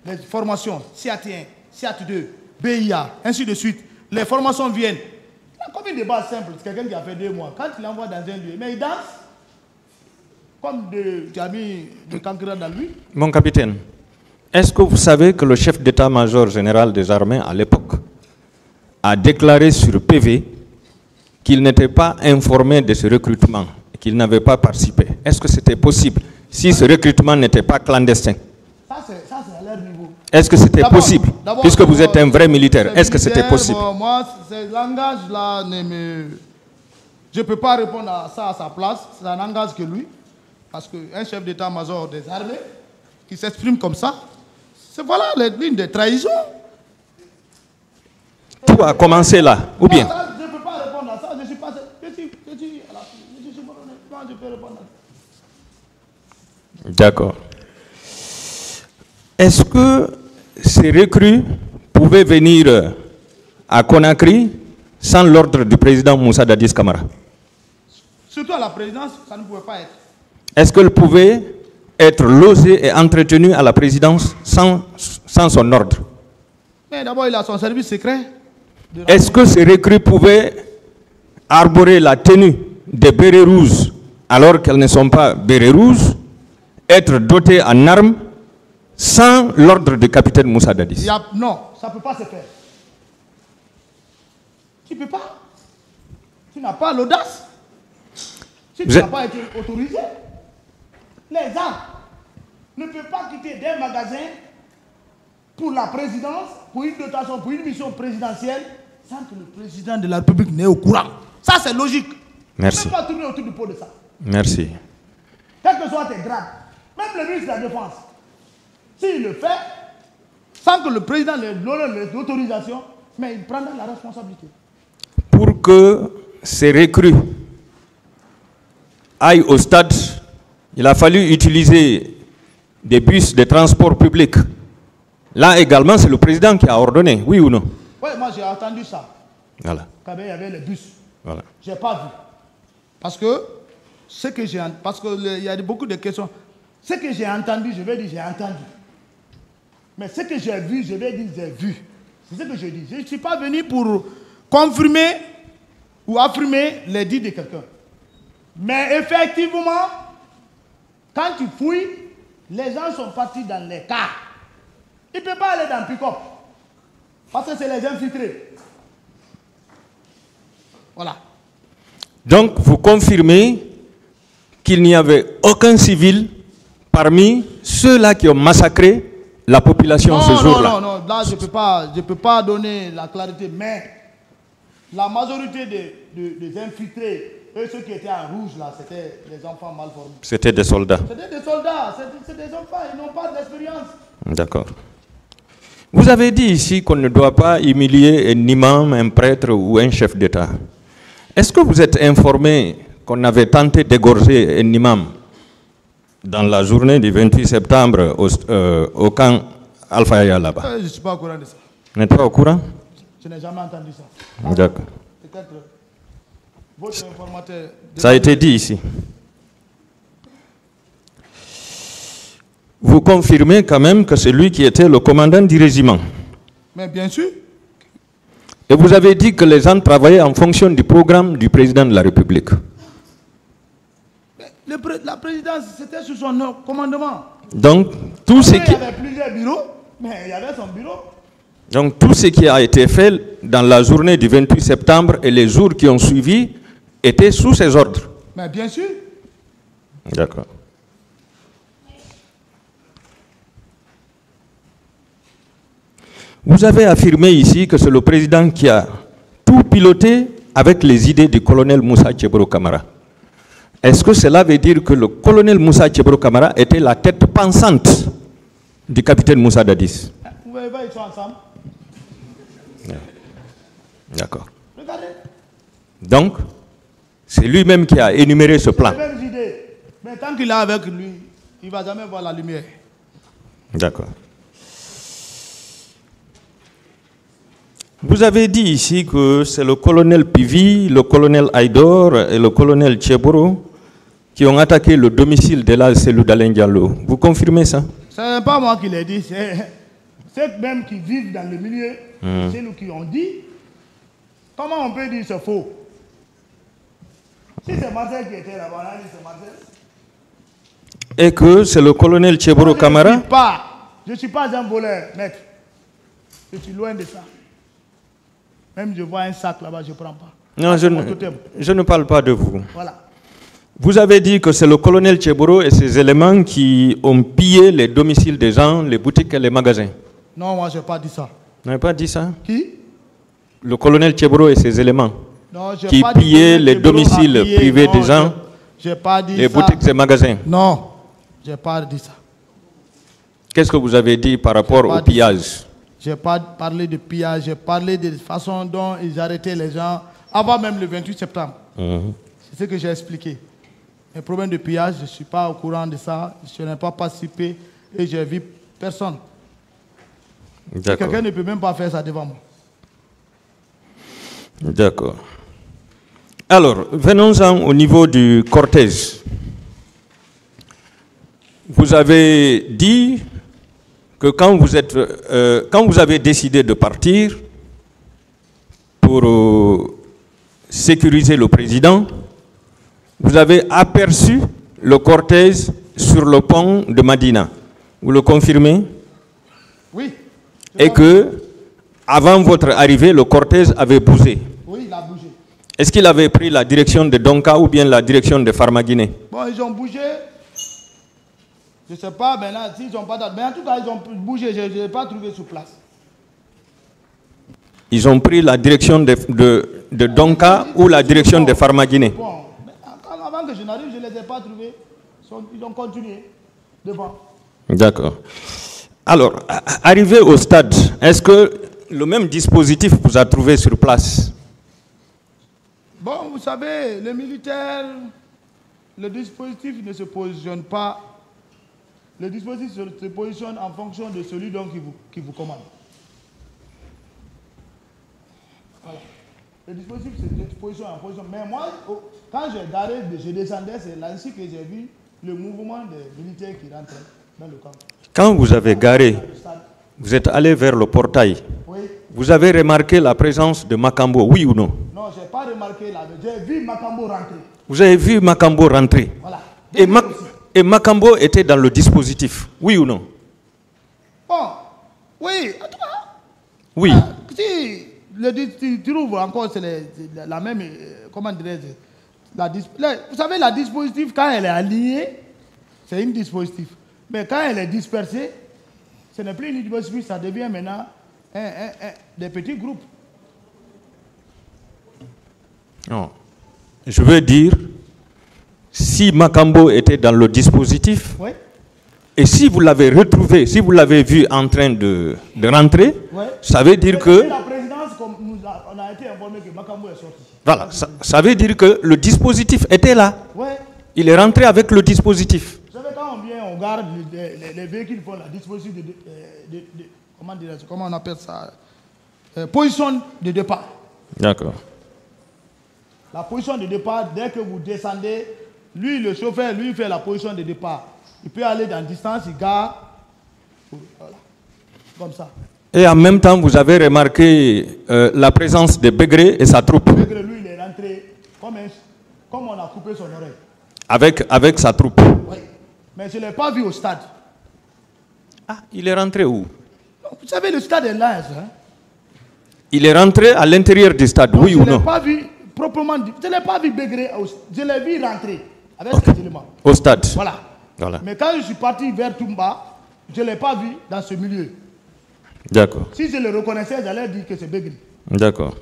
Les formations, SIAT 1, SIAT 2, BIA, ainsi de suite. Les formations viennent. Il y a comme une débat simple, c'est quelqu'un qui a fait 2 mois. Quand il l'envoie dans un lieu, mais il danse, comme tu as mis de cancre dans lui. Mon capitaine, est-ce que vous savez que le chef d'état-major général des armées à l'époque a déclaré sur PV qu'il n'était pas informé de ce recrutement et qu'il n'avait pas participé? Est-ce que c'était possible si ce recrutement n'était pas clandestin? Ça, c'est à leur niveau. Est-ce que c'était possible? Puisque vous êtes un vrai militaire, est-ce que c'était possible? Moi, ce langage-là, je ne peux pas répondre à ça à sa place. Ça n'engage que lui. Parce qu'un chef d'état-major des armées qui s'exprime comme ça, c'est voilà les lignes de trahison. Tout tout a commencé là, ou bien? Non, ça, je ne peux pas répondre à ça. Je suis pas... Je suis subordonné. Non, je peux répondre à ça. D'accord. Est-ce que ces recrues pouvaient venir à Conakry sans l'ordre du président Moussa Dadis Camara? Surtout à la présidence, ça ne pouvait pas être. Est-ce qu'elles pouvaient être logées et entretenues à la présidence sans son ordre? Mais d'abord, il a son service secret. Est-ce que ces recrues pouvaient arborer la tenue des bérets rouges alors qu'elles ne sont pas bérets rouges, être dotées en armes sans l'ordre du capitaine Moussa Dadis? Non, ça ne peut pas se faire. Tu ne peux pas. Tu n'as pas l'audace. Si tu n'as pas été autorisé, les gens ne peuvent pas quitter des magasins pour la présidence, pour une dotation, pour une mission présidentielle, sans que le président de la République n'ait au courant. Ça, c'est logique. Merci. Tu ne peux pas tourner autour du pot de ça. Merci. Quels que soient tes grades, même le ministre de la Défense, s'il le fait, sans que le président lui donne l'autorisation, mais il prendra la responsabilité. Pour que ces recrues aillent au stade, il a fallu utiliser des bus de transport public. Là également, c'est le président qui a ordonné, oui ou non? Oui, moi j'ai entendu ça. Voilà. Quand il y avait les bus. Voilà. Je n'ai pas vu. Parce que ce que j'ai parce qu'il y a beaucoup de questions. Ce que j'ai entendu, je vais dire j'ai entendu. Mais ce que j'ai vu, je vais dire j'ai vu. C'est ce que je dis. Je ne suis pas venu pour confirmer ou affirmer les dits de quelqu'un. Mais effectivement, quand tu fouilles, les gens sont partis dans les cars. Ils ne peuvent pas aller dans le pick-up. Parce que c'est les infiltrés. Voilà. Donc, vous confirmez qu'il n'y avait aucun civil parmi ceux-là qui ont massacré la population ce jour-là? Non, là, je ne peux pas donner la clarité, mais la majorité des infiltrés, et ceux qui étaient en rouge, là, c'était des enfants mal formés. C'était des soldats? C'était des soldats, c'est des enfants, ils n'ont pas d'expérience. D'accord. Vous avez dit ici qu'on ne doit pas humilier un imam, un prêtre ou un chef d'État. Est-ce que vous êtes informé qu'on avait tenté d'égorger un imam dans la journée du 28 septembre au camp Alpha Yaya là-bas? Je ne suis pas au courant de ça. Vous n'êtes pas au courant? Je n'ai jamais entendu ça. D'accord. Peut-être votre informateur... Ça a été dit ici. Vous confirmez quand même que c'est lui qui était le commandant du régiment? Mais bien sûr. Et vous avez dit que les gens travaillaient en fonction du programme du président de la République? La présidence, c'était sous son commandement. Donc, tout ce qui... Il y avait plusieurs bureaux, mais il y avait son bureau. Donc, tout ce qui a été fait dans la journée du 28 septembre et les jours qui ont suivi était sous ses ordres? Mais bien sûr. D'accord. Vous avez affirmé ici que c'est le président qui a tout piloté avec les idées du colonel Moussa Tchebro Camara. Est-ce que cela veut dire que le colonel Moussa Tchebro Camara était la tête pensante du capitaine Moussa Dadis? Vous voyez pas, ils sont ensemble. D'accord. Regardez. Donc, c'est lui-même qui a énuméré ce plan. C'est les mêmes idées. Mais tant qu'il est avec lui, il ne va jamais voir la lumière. D'accord. Vous avez dit ici que c'est le colonel Pivi, le colonel Aïdor et le colonel Tchebro qui ont attaqué le domicile de la cellule d'Alain Diallo. Vous confirmez ça? Ce n'est pas moi qui l'ai dit, c'est ceux-mêmes qui vivent dans le milieu, c'est nous qui ont dit. Comment on peut dire c'est faux? Si c'est Marcel qui était là-bas, on a dit c'est Marcel. Et que c'est le colonel Tchebro Camara? Je ne suis pas un voleur, maître. Je suis loin de ça. Même je vois un sac là-bas, je ne prends pas. Non, je ne parle pas de vous. Voilà. Vous avez dit que c'est le colonel Tchebro et ses éléments qui ont pillé les domiciles des gens, les boutiques et les magasins. Non, moi je n'ai pas dit ça. Vous n'avez pas dit ça? Qui? Le colonel Tchebro et ses éléments. Non, qui pillaient les domiciles privés des gens, pas dit les boutiques et magasins. Non, je n'ai pas dit ça. Qu'est-ce que vous avez dit par rapport au pillage? J'ai pas parlé de pillage, j'ai parlé de la façon dont ils arrêtaient les gens avant même le 28 septembre. C'est ce que j'ai expliqué. Les problèmes de pillage, je ne suis pas au courant de ça, je n'ai pas participé et j'ai vu personne. Quelqu'un ne peut même pas faire ça devant moi. D'accord. Alors, venons-en au niveau du cortège. Vous avez dit que quand vous avez décidé de partir pour sécuriser le président, vous avez aperçu le cortège sur le pont de Madina. Vous le confirmez? Oui. Et que, avant votre arrivée, le cortège avait bougé. Oui, il a bougé. Est-ce qu'il avait pris la direction de Donka ou bien la direction de Farmaguiné? Bon, ils ont bougé. Je ne sais pas maintenant s'ils n'ont pas date. Mais en tout cas, ils ont bougé. Je n'ai pas trouvé sur place. Ils ont pris la direction de Donka ou la direction de Farmaguiné? Bon, avant que je n'arrive, je ne les ai pas trouvés. Ils ont continué devant. D'accord. Alors, arrivé au stade, est-ce que le même dispositif vous a trouvé sur place? Bon, vous savez, les militaires, le dispositif ne se positionne pas. Le dispositif se positionne en fonction de celui donc qui vous commande. Voilà. Le dispositif se positionne en fonction. Mais moi, quand je descendais, c'est ainsi que j'ai vu le mouvement des militaires qui rentraient dans le camp. Quand vous avez garé, vous êtes allé vers le portail. Oui. Vous avez remarqué la présence de Makambo, oui ou non? Non, je n'ai pas remarqué. J'ai vu Makambo rentrer. Vous avez vu Makambo rentrer? Voilà. Et Makambo était dans le dispositif, oui ou non? Bon, oui. Oui. Si tu trouves encore, c'est la même, comment dirais-je, vous savez, la dispositif, quand elle est alignée, c'est une dispositif. Mais quand elle est dispersée, ce n'est plus une dispositif, ça devient maintenant des petits groupes. Non. Je veux dire, si Makambo était dans le dispositif, oui. Et si vous l'avez retrouvé, si vous l'avez vu en train de rentrer, oui. Ça veut dire que... La présidence, comme on a été informé que Makambo est sorti. Voilà, ça veut dire que le dispositif était là. Oui. Il est rentré avec le dispositif. Vous savez, quand on vient, on garde les véhicules pour la dispositif comment on appelle ça, position de départ. D'accord. La position de départ, dès que vous descendez, lui, le chauffeur, lui, fait la position de départ. Il peut aller dans distance, il garde. Voilà. Comme ça. Et en même temps, vous avez remarqué la présence de Begré et sa troupe. Begré, lui, il est rentré comme on a coupé son oreille. Avec sa troupe. Oui. Mais je ne l'ai pas vu au stade. Ah, il est rentré où? Vous savez, le stade est là. Hein? Il est rentré à l'intérieur du stade, oui ou non? Je ne l'ai pas vu proprement dit. Je ne l'ai pas vu Begré. Je l'ai vu rentrer avec cet élément. Au stade. Voilà. Mais quand je suis parti vers Toumba, je ne l'ai pas vu dans ce milieu. D'accord. Si je le reconnaissais, j'allais dire que c'est Begré. D'accord.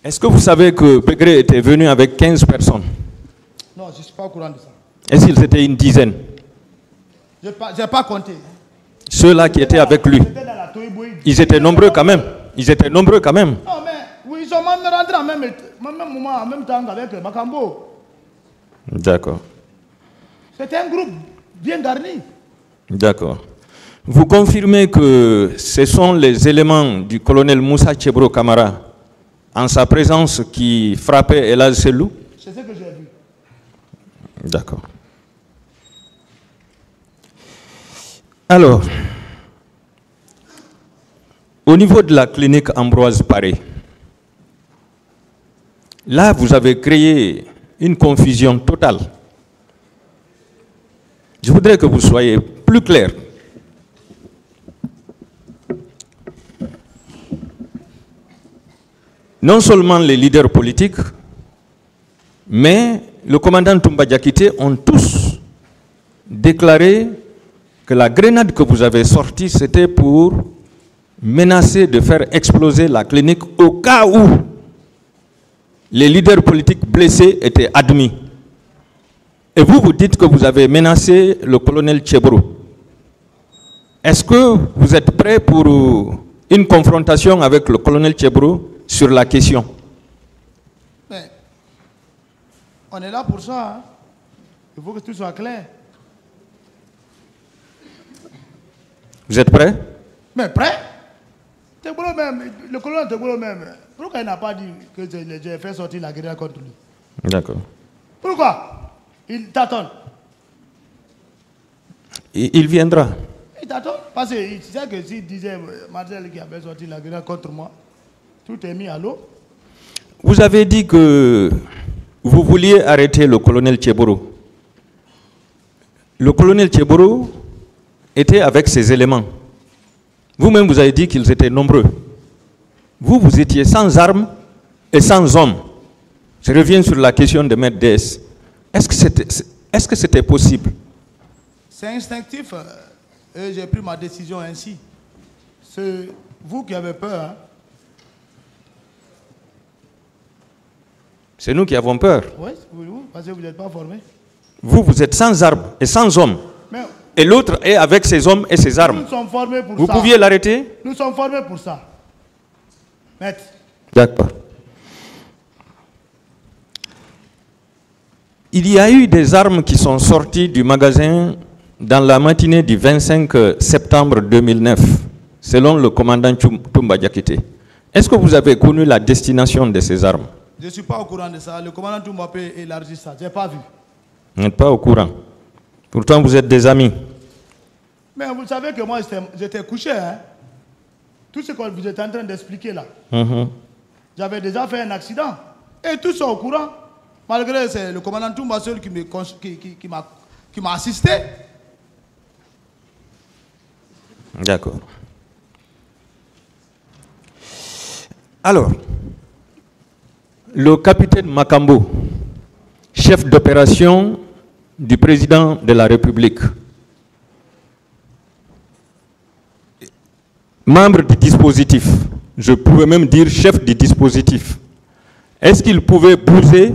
Est-ce que vous savez que Begré était venu avec 15 personnes? Non, je ne suis pas au courant de ça. Est-ce qu'ils étaient une dizaine? Je n'ai pas compté. Ceux-là qui étaient avec lui. Ils étaient nombreux quand même. Ils étaient nombreux quand même. Non, mais oui, ils sont même rentrés en même moment, en même temps avec Makambo. D'accord. C'était un groupe bien garni. D'accord. Vous confirmez que ce sont les éléments du colonel Moussa Chebro Kamara, en sa présence, qui frappaient Elaz Selou? C'est ce que j'ai vu. D'accord. Alors, au niveau de la clinique Ambroise Paré, là, vous avez créé une confusion totale. Je voudrais que vous soyez plus clair. Non seulement les leaders politiques, mais le commandant Toumba Diakité ont tous déclaré que la grenade que vous avez sortie, c'était pour menacer de faire exploser la clinique au cas où les leaders politiques blessés étaient admis. Et vous, vous dites que vous avez menacé le colonel Chebro. est-ce que vous êtes prêt pour une confrontation avec le colonel Tchebrou sur la question? Mais on est là pour ça. Hein. Il faut que tout soit clair. Vous êtes prêt? Mais prêt? Tchebrou même, le colonel Tchebrou même, pourquoi il n'a pas dit que j'ai fait sortir la guerre contre lui? D'accord. Pourquoi? Il tâtonne. Il viendra. Il t'attend parce qu'il sait que s'il disait Marcel qui avait sorti la guerre contre moi, tout est mis à l'eau. Vous avez dit que vous vouliez arrêter le colonel Tchebrou. Le colonel Tchebrou était avec ses éléments. Vous-même, vous avez dit qu'ils étaient nombreux. Vous, vous étiez sans armes et sans hommes. Je reviens sur la question de Maître DS. Est-ce que c'était possible? C'est instinctif. Et j'ai pris ma décision ainsi. C'est vous qui avez peur. Hein? C'est nous qui avons peur. Oui, parce que vous n'êtes pas formés. Vous, vous êtes sans armes et sans hommes. Mais et l'autre est avec ses hommes et ses armes. nous sommes formés pour vous ça. Vous pouviez l'arrêter? Nous sommes formés pour ça. Maître. D'accord. Il y a eu des armes qui sont sorties du magasin dans la matinée du 25 septembre 2009, selon le commandant Toumba Diakité. Est-ce que vous avez connu la destination de ces armes? Je ne suis pas au courant de ça. Le commandant Toumba peut élargir ça. Je n'ai pas vu. Vous n'êtes pas au courant. Pourtant, vous êtes des amis. Mais vous savez que moi, j'étais couché. Hein? Tout ce que vous êtes en train d'expliquer là. J'avais déjà fait un accident. Et tous sont au courant. Malgré que c'est le commandant Toumba seul qui m'a assisté. D'accord. Alors, le capitaine Makambo, chef d'opération du président de la République, membre du dispositif, je pouvais même dire chef du dispositif, est-ce qu'il pouvait bouger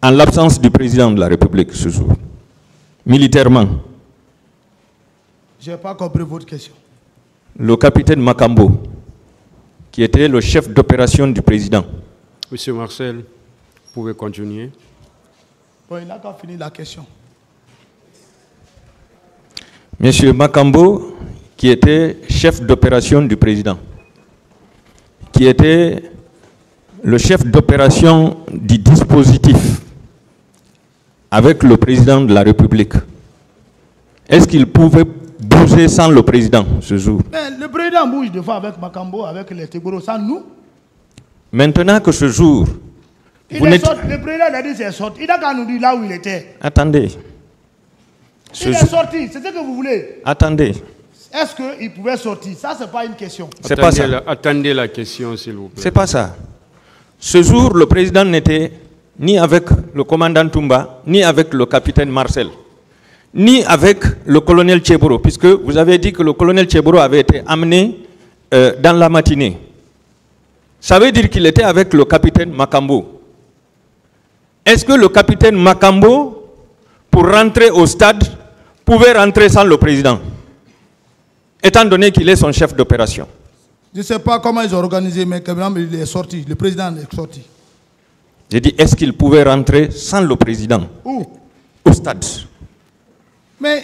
en l'absence du président de la République ce jour, militairement? Je n'ai pas compris votre question. Le capitaine Makambo, qui était le chef d'opération du président. Monsieur Marcel, vous pouvez continuer. Bon, il n'a qu'à finir la question. Monsieur Makambo, qui était chef d'opération du président, qui était le chef d'opération du dispositif avec le président de la République. Est-ce qu'il pouvait bouger sans le président ce jour? Mais le président bouge des fois avec Makambo, avec les Tchebrou, sans nous. Maintenant que ce jour... le président a dit c'est sorti. Il n'a qu'à nous dire là où il était. Attendez. Il est sorti, c'est ce que vous voulez. Attendez. Est-ce qu'il pouvait sortir? Ça, ce n'est pas une question. C'est pas ça. Attendez la question, s'il vous plaît. C'est pas ça. Ce jour, le président n'était ni avec le commandant Toumba, ni avec le capitaine Marcel, ni avec le colonel Tchebrou, puisque vous avez dit que le colonel Tchebrou avait été amené dans la matinée. Ça veut dire qu'il était avec le capitaine Makambo. Est-ce que le capitaine Makambo, pour rentrer au stade, pouvait rentrer sans le président, étant donné qu'il est son chef d'opération? Je ne sais pas comment ils ont organisé, mais quand même, il est sorti. Le président est sorti. J'ai dit, est-ce qu'il pouvait rentrer sans le président? Où? Au stade. Mais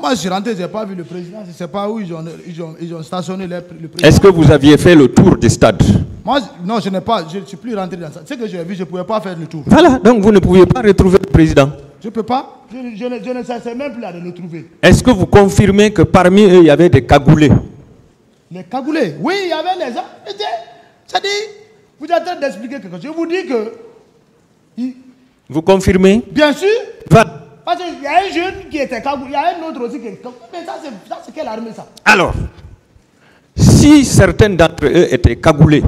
moi, je suis rentré, je n'ai pas vu le président. Je ne sais pas où ils ont stationné le président. Est-ce que vous aviez fait le tour du stade? Moi, non, je ne suis plus rentré dans ça. Ce que j'ai vu, je ne pouvais pas faire le tour. Voilà, donc vous ne pouviez pas retrouver le président. Je ne peux pas. Je ne sais même plus là de le trouver. Est-ce que vous confirmez que parmi eux, il y avait des cagoulés? Les cagoulés? Oui, il y avait les gens. C'est-à-dire, vous êtes en train d'expliquer quelque chose. Je vous dis que... Vous confirmez? Bien sûr. Voilà. Parce qu'il y a un jeune qui était cagoulé. Il y a un autre aussi qui est cagoulé. Mais ça, c'est quelle armée, ça? Alors, si certains d'entre eux étaient cagoulés,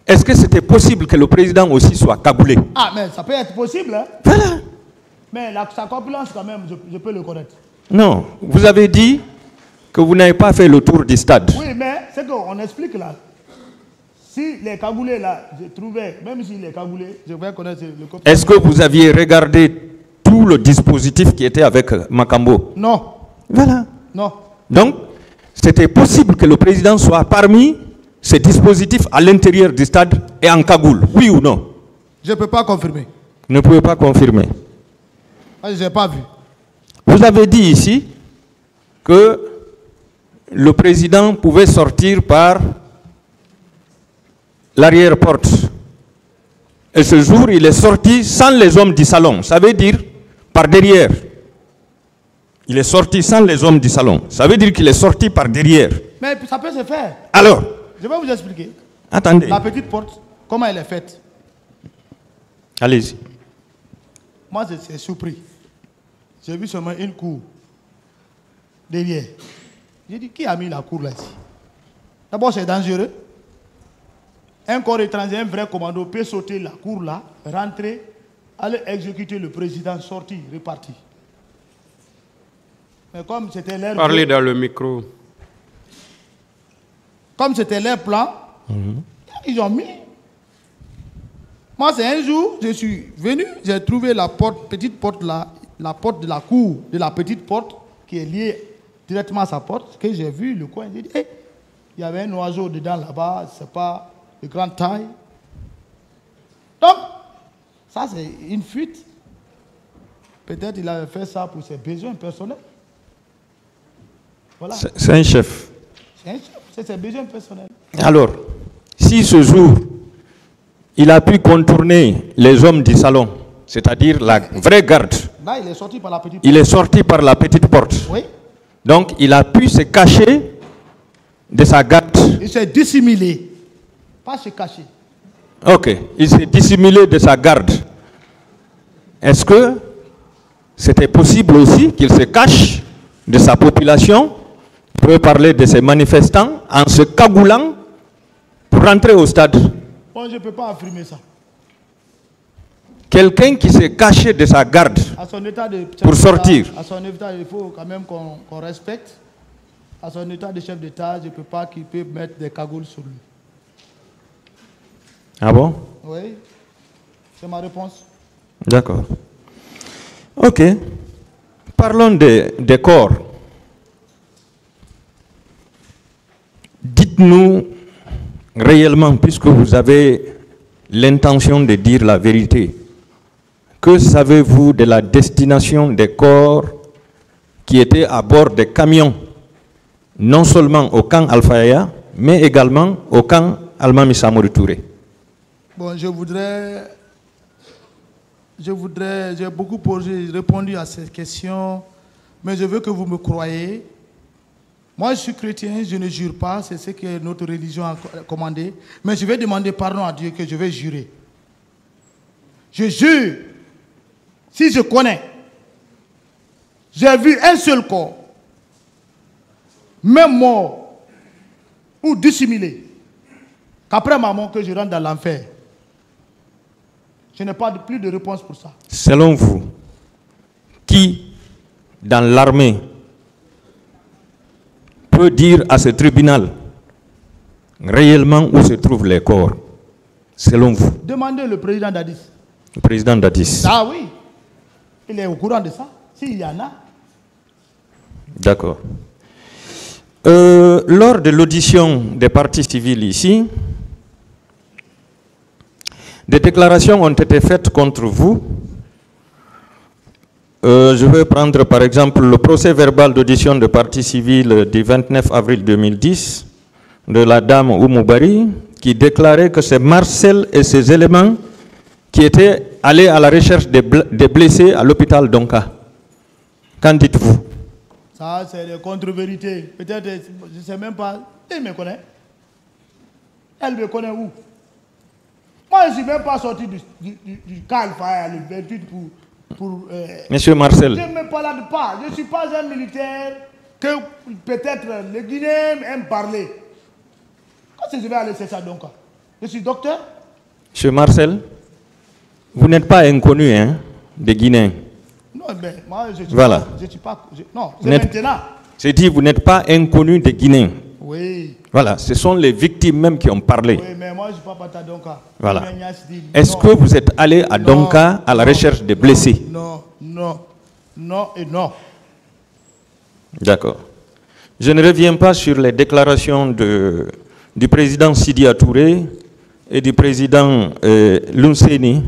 est-ce que c'était possible que le président aussi soit cagoulé? Ah, mais ça peut être possible. Hein? Voilà. Mais sa corpulence, quand même, je peux le connaître. Non, vous avez dit que vous n'avez pas fait le tour du stade. Oui, mais c'est qu'on explique là. Si les cagoulés là, je trouvais, même si les cagoulés, je vais connaître le copain. Est-ce que vous aviez regardé tout le dispositif qui était avec Makambo? Non. Voilà. Non. Donc, c'était possible que le président soit parmi ces dispositifs à l'intérieur du stade et en cagoule, oui ou non? Je ne peux pas confirmer. Vous ne pouvez pas confirmer. Je n'ai pas vu. Vous avez dit ici que le président pouvait sortir par l'arrière-porte. Et ce jour, il est sorti sans les hommes du salon. Ça veut dire par derrière. Il est sorti sans les hommes du salon. Ça veut dire qu'il est sorti par derrière. Mais ça peut se faire. Alors, je vais vous expliquer. Attendez. La petite porte, comment elle est faite? Allez-y. Moi, je suis surpris. J'ai vu seulement une cour derrière. J'ai dit, qui a mis la cour là-ci? D'abord, c'est dangereux. Un corps étranger, un vrai commando peut sauter la cour là, rentrer, aller exécuter le président, sortir, repartir. Mais comme c'était leur... Parlez dans le micro. Comme c'était leur plan, ils ont mis. Moi, c'est un jour, je suis venu, j'ai trouvé la porte, petite porte là, la porte de la cour, de la petite porte, qui est liée directement à sa porte, que j'ai vu le coin. J'ai dit, hey, il y avait un oiseau dedans là-bas, c'est pas de grande taille. Donc, ça c'est une fuite. Peut-être il avait fait ça pour ses besoins personnels. Voilà. C'est un chef. C'est un chef, c'est ses besoins personnels. Alors, si ce jour, il a pu contourner les hommes du salon, c'est-à-dire la vraie garde. Là, il est sorti par la petite porte. Il est sorti par la petite porte. Oui. Donc, il a pu se cacher de sa garde. Il s'est dissimulé. Pas se cacher. Ok. Il s'est dissimulé de sa garde. Est-ce que c'était possible aussi qu'il se cache de sa population? On peut parler de ces manifestants en se cagoulant pour rentrer au stade. Bon, je ne peux pas affirmer ça. Quelqu'un qui s'est caché de sa garde À son état de pour sortir. À son état, il faut quand même qu'on respecte. À son état de chef d'État, je ne peux pas qu'il peut mettre des cagoules sur lui. Ah bon? Oui, c'est ma réponse. D'accord. Ok. Parlons des corps. Dites-nous réellement, puisque vous avez l'intention de dire la vérité, que savez-vous de la destination des corps qui étaient à bord des camions, non seulement au camp Alfaya, mais également au camp Almami Samori Touré? Bon, j'ai beaucoup répondu à cette question, mais je veux que vous me croyez. Moi, je suis chrétien, je ne jure pas, c'est ce que notre religion a commandé, mais je vais demander pardon à Dieu que je vais jurer. Je jure, si je connais, j'ai vu un seul corps, même mort ou dissimulé, qu'après ma mort que je rentre dans l'enfer. Je n'ai pas plus de réponse pour ça. Selon vous, qui dans l'armée peut dire à ce tribunal réellement où se trouvent les corps, selon vous? Demandez le président Dadis. Le président Dadis. Ah oui, il est au courant de ça, s'il y en a. D'accord. Lors de l'audition des parties civiles ici, des déclarations ont été faites contre vous. Je vais prendre par exemple le procès verbal d'audition de partie civile du 29 avril 2010 de la dame Oumoubari qui déclarait que c'est Marcel et ses éléments qui étaient allés à la recherche des blessés à l'hôpital d'Onka. Qu'en dites-vous? Ça, c'est des contre-vérités. Peut-être, je ne sais même pas. Elle me connaît. Elle me connaît où? Moi, je ne suis même pas sorti du Calfire le 28 pour Monsieur Marcel. Je ne me balade pas. Je ne suis pas un militaire que peut-être les Guinéens aiment parler. Quand je vais aller chercher ça donc? Je suis docteur. Monsieur Marcel, vous n'êtes pas inconnu hein, des Guinéens. Non, mais moi, je ne suis voilà. pas... Je suis pas non, c'est maintenant. J'ai dit, vous n'êtes pas inconnu des Guinéens. Oui. Voilà, ce sont les victimes même qui ont parlé. Oui, mais moi, je ne suis pas parti à Donka. Voilà. Est-ce que vous êtes allé à Donka à la recherche des blessés? Non, non, non et non. D'accord. Je ne reviens pas sur les déclarations du président Sidi Touré et du président Lunseni.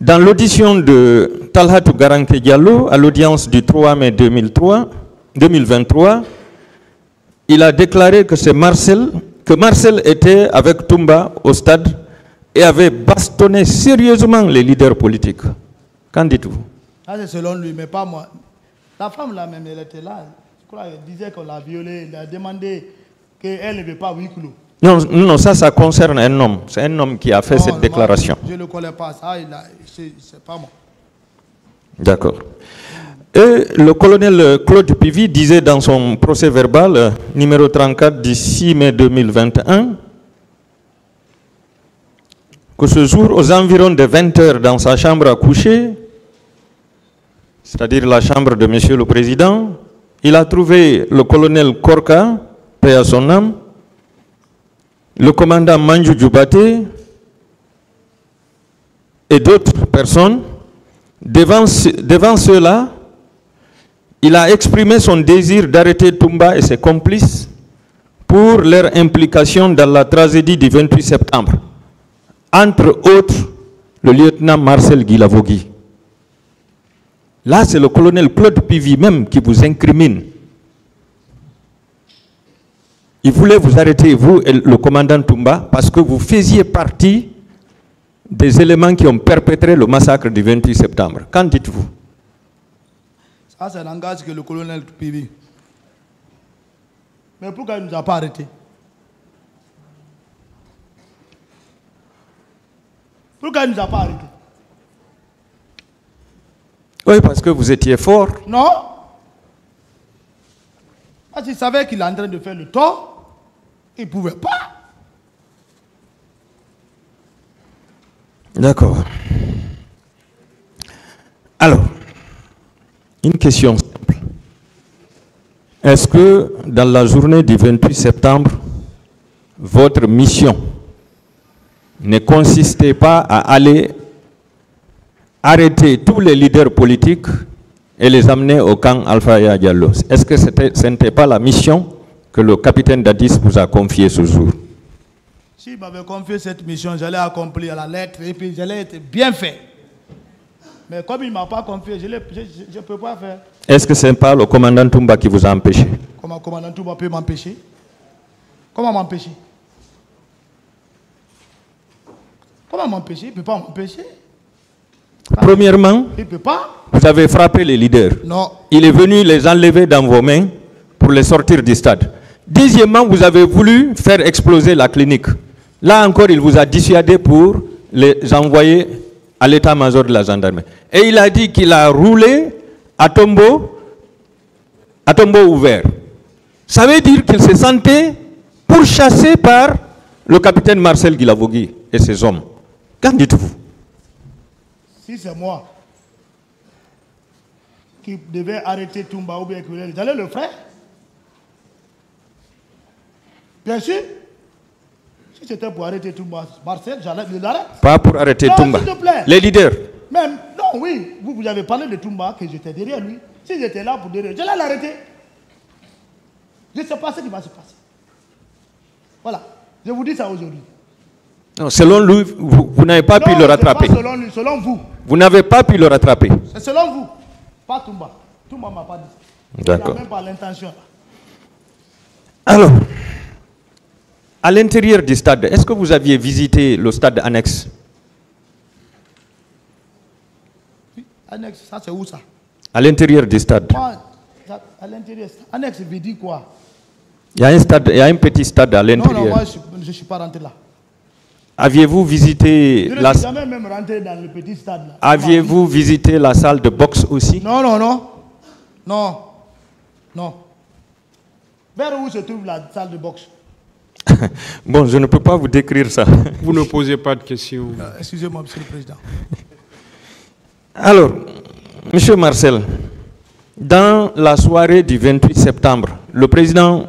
Dans l'audition de Talhatou Garanke Diallo, à l'audience du 3 mai 2023, il a déclaré que Marcel était avec Toumba au stade et avait bastonné sérieusement les leaders politiques. Qu'en dites-vous? Ça, c'est selon lui, mais pas moi. La femme là même, elle était là. Je crois qu'elle disait qu'on l'a violée. Elle a demandé qu'elle ne veut pas huis clos. Non, ça concerne un homme. C'est un homme qui a fait cette déclaration. Je ne le connais pas. Ça, c'est pas moi. D'accord. Et le colonel Claude Pivy disait dans son procès verbal, numéro 34 du 6 mai 2021, que ce jour, aux environs de 20 h dans sa chambre à coucher, c'est-à-dire la chambre de Monsieur le Président, il a trouvé le colonel Korka, paix à son âme, le commandant Manju Djoubate et d'autres personnes. Devant ceux-là, il a exprimé son désir d'arrêter Toumba et ses complices pour leur implication dans la tragédie du 28 septembre. Entre autres, le lieutenant Marcel Guilavogui. Là, c'est le colonel Claude Pivy même qui vous incrimine. Il voulait vous arrêter, vous et le commandant Toumba, parce que vous faisiez partie des éléments qui ont perpétré le massacre du 28 septembre. Qu'en dites-vous? Ça, c'est l'engagement que le colonel Pivy. Mais pourquoi il ne nous a pas arrêtés? Pourquoi il ne nous a pas arrêtés? Oui, parce que vous étiez fort. Non. Parce qu'il savait qu'il est en train de faire le tort. Il ne pouvait pas. D'accord. Alors, une question simple. Est-ce que dans la journée du 28 septembre, votre mission ne consistait pas à aller arrêter tous les leaders politiques et les amener au camp Alpha Yaya Diallo? Est-ce que ce n'était pas la mission que le capitaine Dadis vous a confiée ce jour? S'il m'avait confié cette mission, j'allais accomplir à la lettre et puis j'allais être bien fait. Mais comme il ne m'a pas confié, je ne peux pas faire. Est-ce que ce n'est pas le commandant Toumba qui vous a empêché? Comment le commandant Toumba peut m'empêcher? Comment m'empêcher? Comment m'empêcher? Il ne peut pas m'empêcher. Premièrement, il peut pas. Vous avez frappé les leaders. Non. Il est venu les enlever dans vos mains pour les sortir du stade. Deuxièmement, vous avez voulu faire exploser la clinique. Là encore, il vous a dissuadé pour les envoyer à l'état-major de la gendarmerie. Et il a dit qu'il a roulé à tombeau ouvert. Ça veut dire qu'il se sentait pourchassé par le capitaine Marcel Guilavogui et ses hommes. Qu'en dites-vous? Si c'est moi qui devais arrêter Toumba ou bien j'allais le faire. Bien sûr. Si c'était pour arrêter Toumba, Marcel, j'allais l'arrêter. Pas pour arrêter Toumba. S'il te plaît. Les leaders. Même, non, oui. Vous avez parlé de Toumba, que j'étais derrière lui. Si j'étais là pour derrière, j'allais l'arrêter. Je ne sais pas ce qui va se passer. Voilà. Je vous dis ça aujourd'hui. Non, selon lui, vous n'avez pas pu le rattraper. Pas selon lui, selon vous. Vous n'avez pas pu le rattraper. C'est selon vous. Pas Toumba. Toumba ne m'a pas dit. D'accord. Il n'a même pas l'intention. Alors, à l'intérieur du stade, est-ce que vous aviez visité le stade annexe? Oui, annexe, ça c'est où ça? À l'intérieur du stade. À l'intérieur. Annexe veut dire quoi? Il y a un stade, il y a un petit stade à l'intérieur. Non, moi je ne suis pas rentré là. Aviez-vous visité je ne suis jamais même rentré dans le petit stade là. Aviez-vous visité la salle de boxe aussi? Non, non, non. Non. Non. Vers où se trouve la salle de boxe? Bon, je ne peux pas vous décrire ça. Vous ne posez pas de questions. Excusez-moi, Monsieur le Président. Alors, Monsieur Marcel, dans la soirée du 28 septembre, le président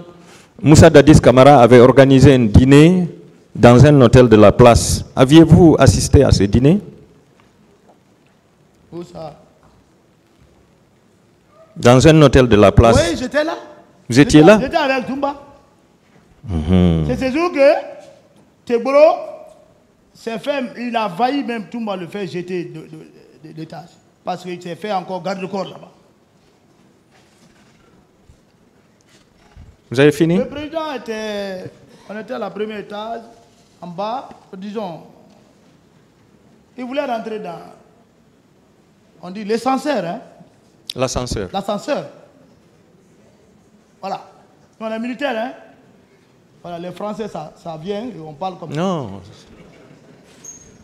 Moussa Dadis Camara avait organisé un dîner dans un hôtel de la place. Aviez-vous assisté à ce dîner? Où ça? Dans un hôtel de la place? Oui, j'étais là. Vous étiez là? J'étais avec Toumba. C'est ce jour que Tegboro s'est fait, il a failli même Toumba le faire jeter de l'étage. Parce qu'il s'est fait encore garde-corps là-bas. Vous avez fini? Le président était, on était à la première étage, en bas, disons, il voulait rentrer dans, on dit l'ascenseur, hein? L'ascenseur. L'ascenseur. Voilà. On est militaire, hein? Voilà, les Français, ça vient et on parle comme ça. Non.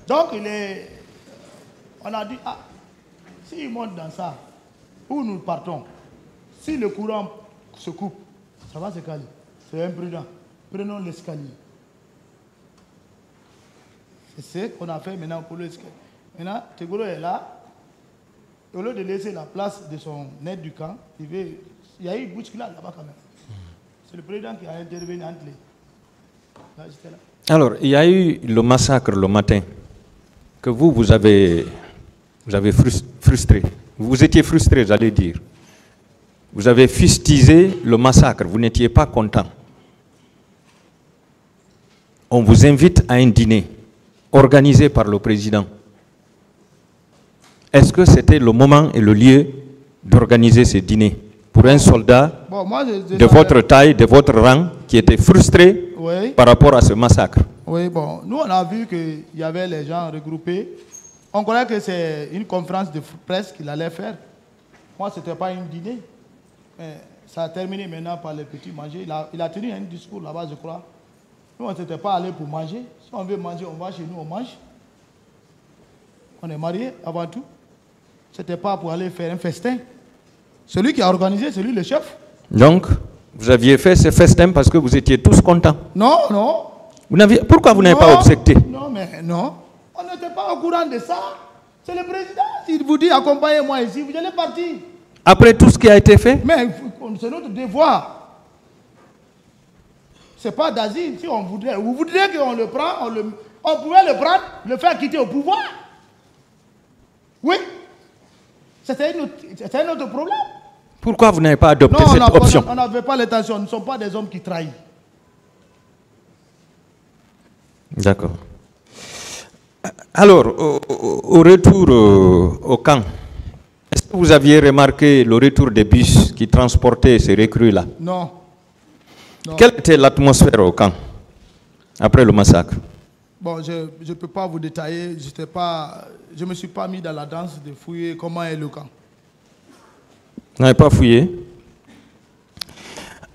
Donc, on a dit, ah, s'il monte dans ça, où nous partons? Si le courant se coupe, ça va se caler. C'est imprudent. Prenons l'escalier. C'est ce qu'on a fait maintenant pour l'escalier. Maintenant, Tegboro est là. Au lieu de laisser la place de son aide du camp, il y a eu une bousculade là-bas quand même. C'est le président qui a intervenu entre les... Là, j'étais là. Alors, il y a eu le massacre le matin que vous avez frustré. Vous étiez frustré, j'allais dire. Vous avez fustigé le massacre, vous n'étiez pas content. On vous invite à un dîner organisé par le président. Est-ce que c'était le moment et le lieu d'organiser ce dîner pour un soldat de votre taille, de votre rang, qui était frustré par rapport à ce massacre? Oui, bon, nous on a vu qu'il y avait les gens regroupés. On connaît que c'est une conférence de presse qu'il allait faire. Moi, ce n'était pas un dîner. Mais ça a terminé maintenant par les petits manger. Il a tenu un discours là-bas, je crois. Nous, on ne s'était pas allé pour manger. Si on veut manger, on va chez nous, on mange. On est mariés avant tout. Ce n'était pas pour aller faire un festin. Celui qui a organisé, c'est lui le chef. Donc, vous aviez fait ce festin parce que vous étiez tous contents? Non, non. Pourquoi vous n'avez pas objecté? Non, mais non. On n'était pas au courant de ça. C'est le président. S'il vous dit accompagnez-moi ici, vous allez partir. Après tout ce qui a été fait? Mais c'est notre devoir. Ce n'est pas d'asile. Si on voudrait, vous voudriez qu'on le prenne, on pouvait le prendre, le faire quitter au pouvoir. Oui. C'était un autre problème. Pourquoi vous n'avez pas adopté cette option? On n'avait pas l'intention. Nous ne sommes pas des hommes qui trahissent. D'accord. Alors, au retour au camp, est-ce que vous aviez remarqué le retour des bus qui transportaient ces recrues-là? Non. Quelle était l'atmosphère au camp après le massacre? Bon, je ne peux pas vous détailler. Je ne me suis pas mis dans la danse de fouiller comment est le camp. Vous n'avez pas fouillé?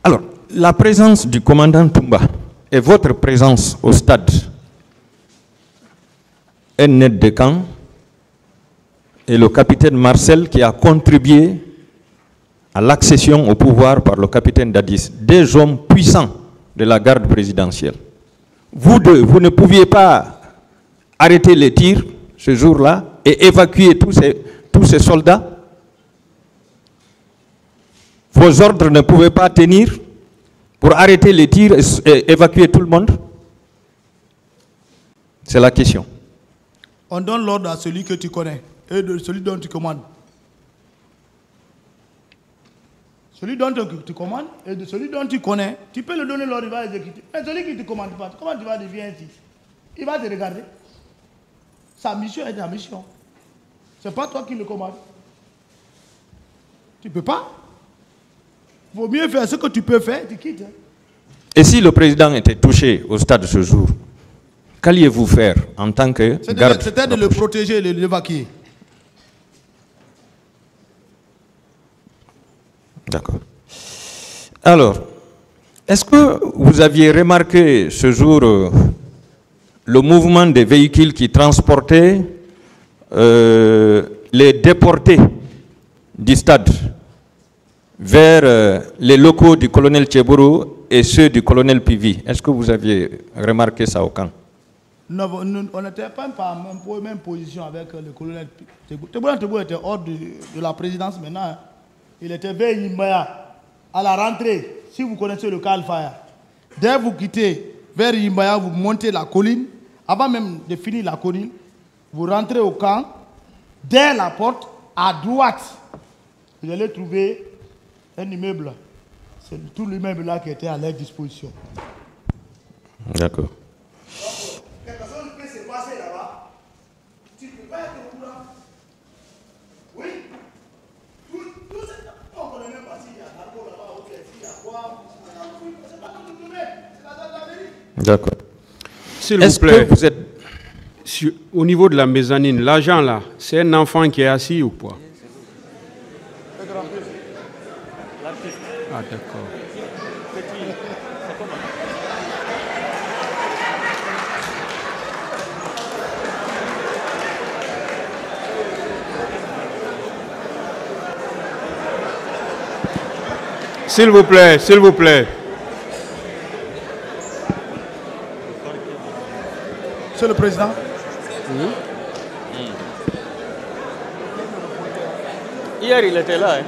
Alors, la présence du commandant Toumba et votre présence au stade, un aide de camp et le capitaine Marcel qui a contribué à l'accession au pouvoir par le capitaine Dadis, des hommes puissants de la garde présidentielle. Vous deux, vous ne pouviez pas arrêter les tirs ce jour-là et évacuer tous ces soldats? Vos ordres ne pouvaient pas tenir pour arrêter les tirs et évacuer tout le monde? C'est la question. On donne l'ordre à celui que tu connais et de celui dont tu commandes. Celui dont tu commandes et de celui dont tu connais, tu peux le donner l'ordre, il va exécuter. Mais celui qui ne te commande pas, comment tu vas dire viens ici? Il va te regarder. Sa mission est ta mission. Ce n'est pas toi qui le commandes. Tu ne peux pas. Il vaut mieux faire ce que tu peux faire, tu quittes. Et si le président était touché au stade ce jour, qu'alliez-vous faire en tant que garde? C'était de le protéger et de l'évacuer. D'accord. Alors, est-ce que vous aviez remarqué ce jour le mouvement des véhicules qui transportaient les déportés du stade vers les locaux du colonel Tchebourou et ceux du colonel Pivi? Est-ce que vous aviez remarqué ça au camp? Non, on n'était pas en même position avec le colonel Tchebourou. Tchebourou était hors de la présidence maintenant. Il était vers Yimbaya. À la rentrée, si vous connaissez le cas Al-Faya, dès que vous quittez vers Yimbaya, vous montez la colline. Avant même de finir la colline, vous rentrez au camp. Dès la porte, à droite, vous allez trouver un immeuble. C'est tout l'immeuble là qui était à leur disposition. D'accord. Quelque chose peut se passer là-bas. Tu ne peux pas être au courant. Oui. Tout ça, on ne connaît même pas s'il y a un arbre là-bas ou s'il y a quoi. C'est pas notre domaine. C'est la mairie. D'accord. S'il vous plaît, vous êtes au niveau de la mezzanine, l'argent là, c'est un enfant qui est assis ou quoi? Ah d'accord. S'il vous plaît, s'il vous plaît. Monsieur le Président. Hier, il était là. Hein.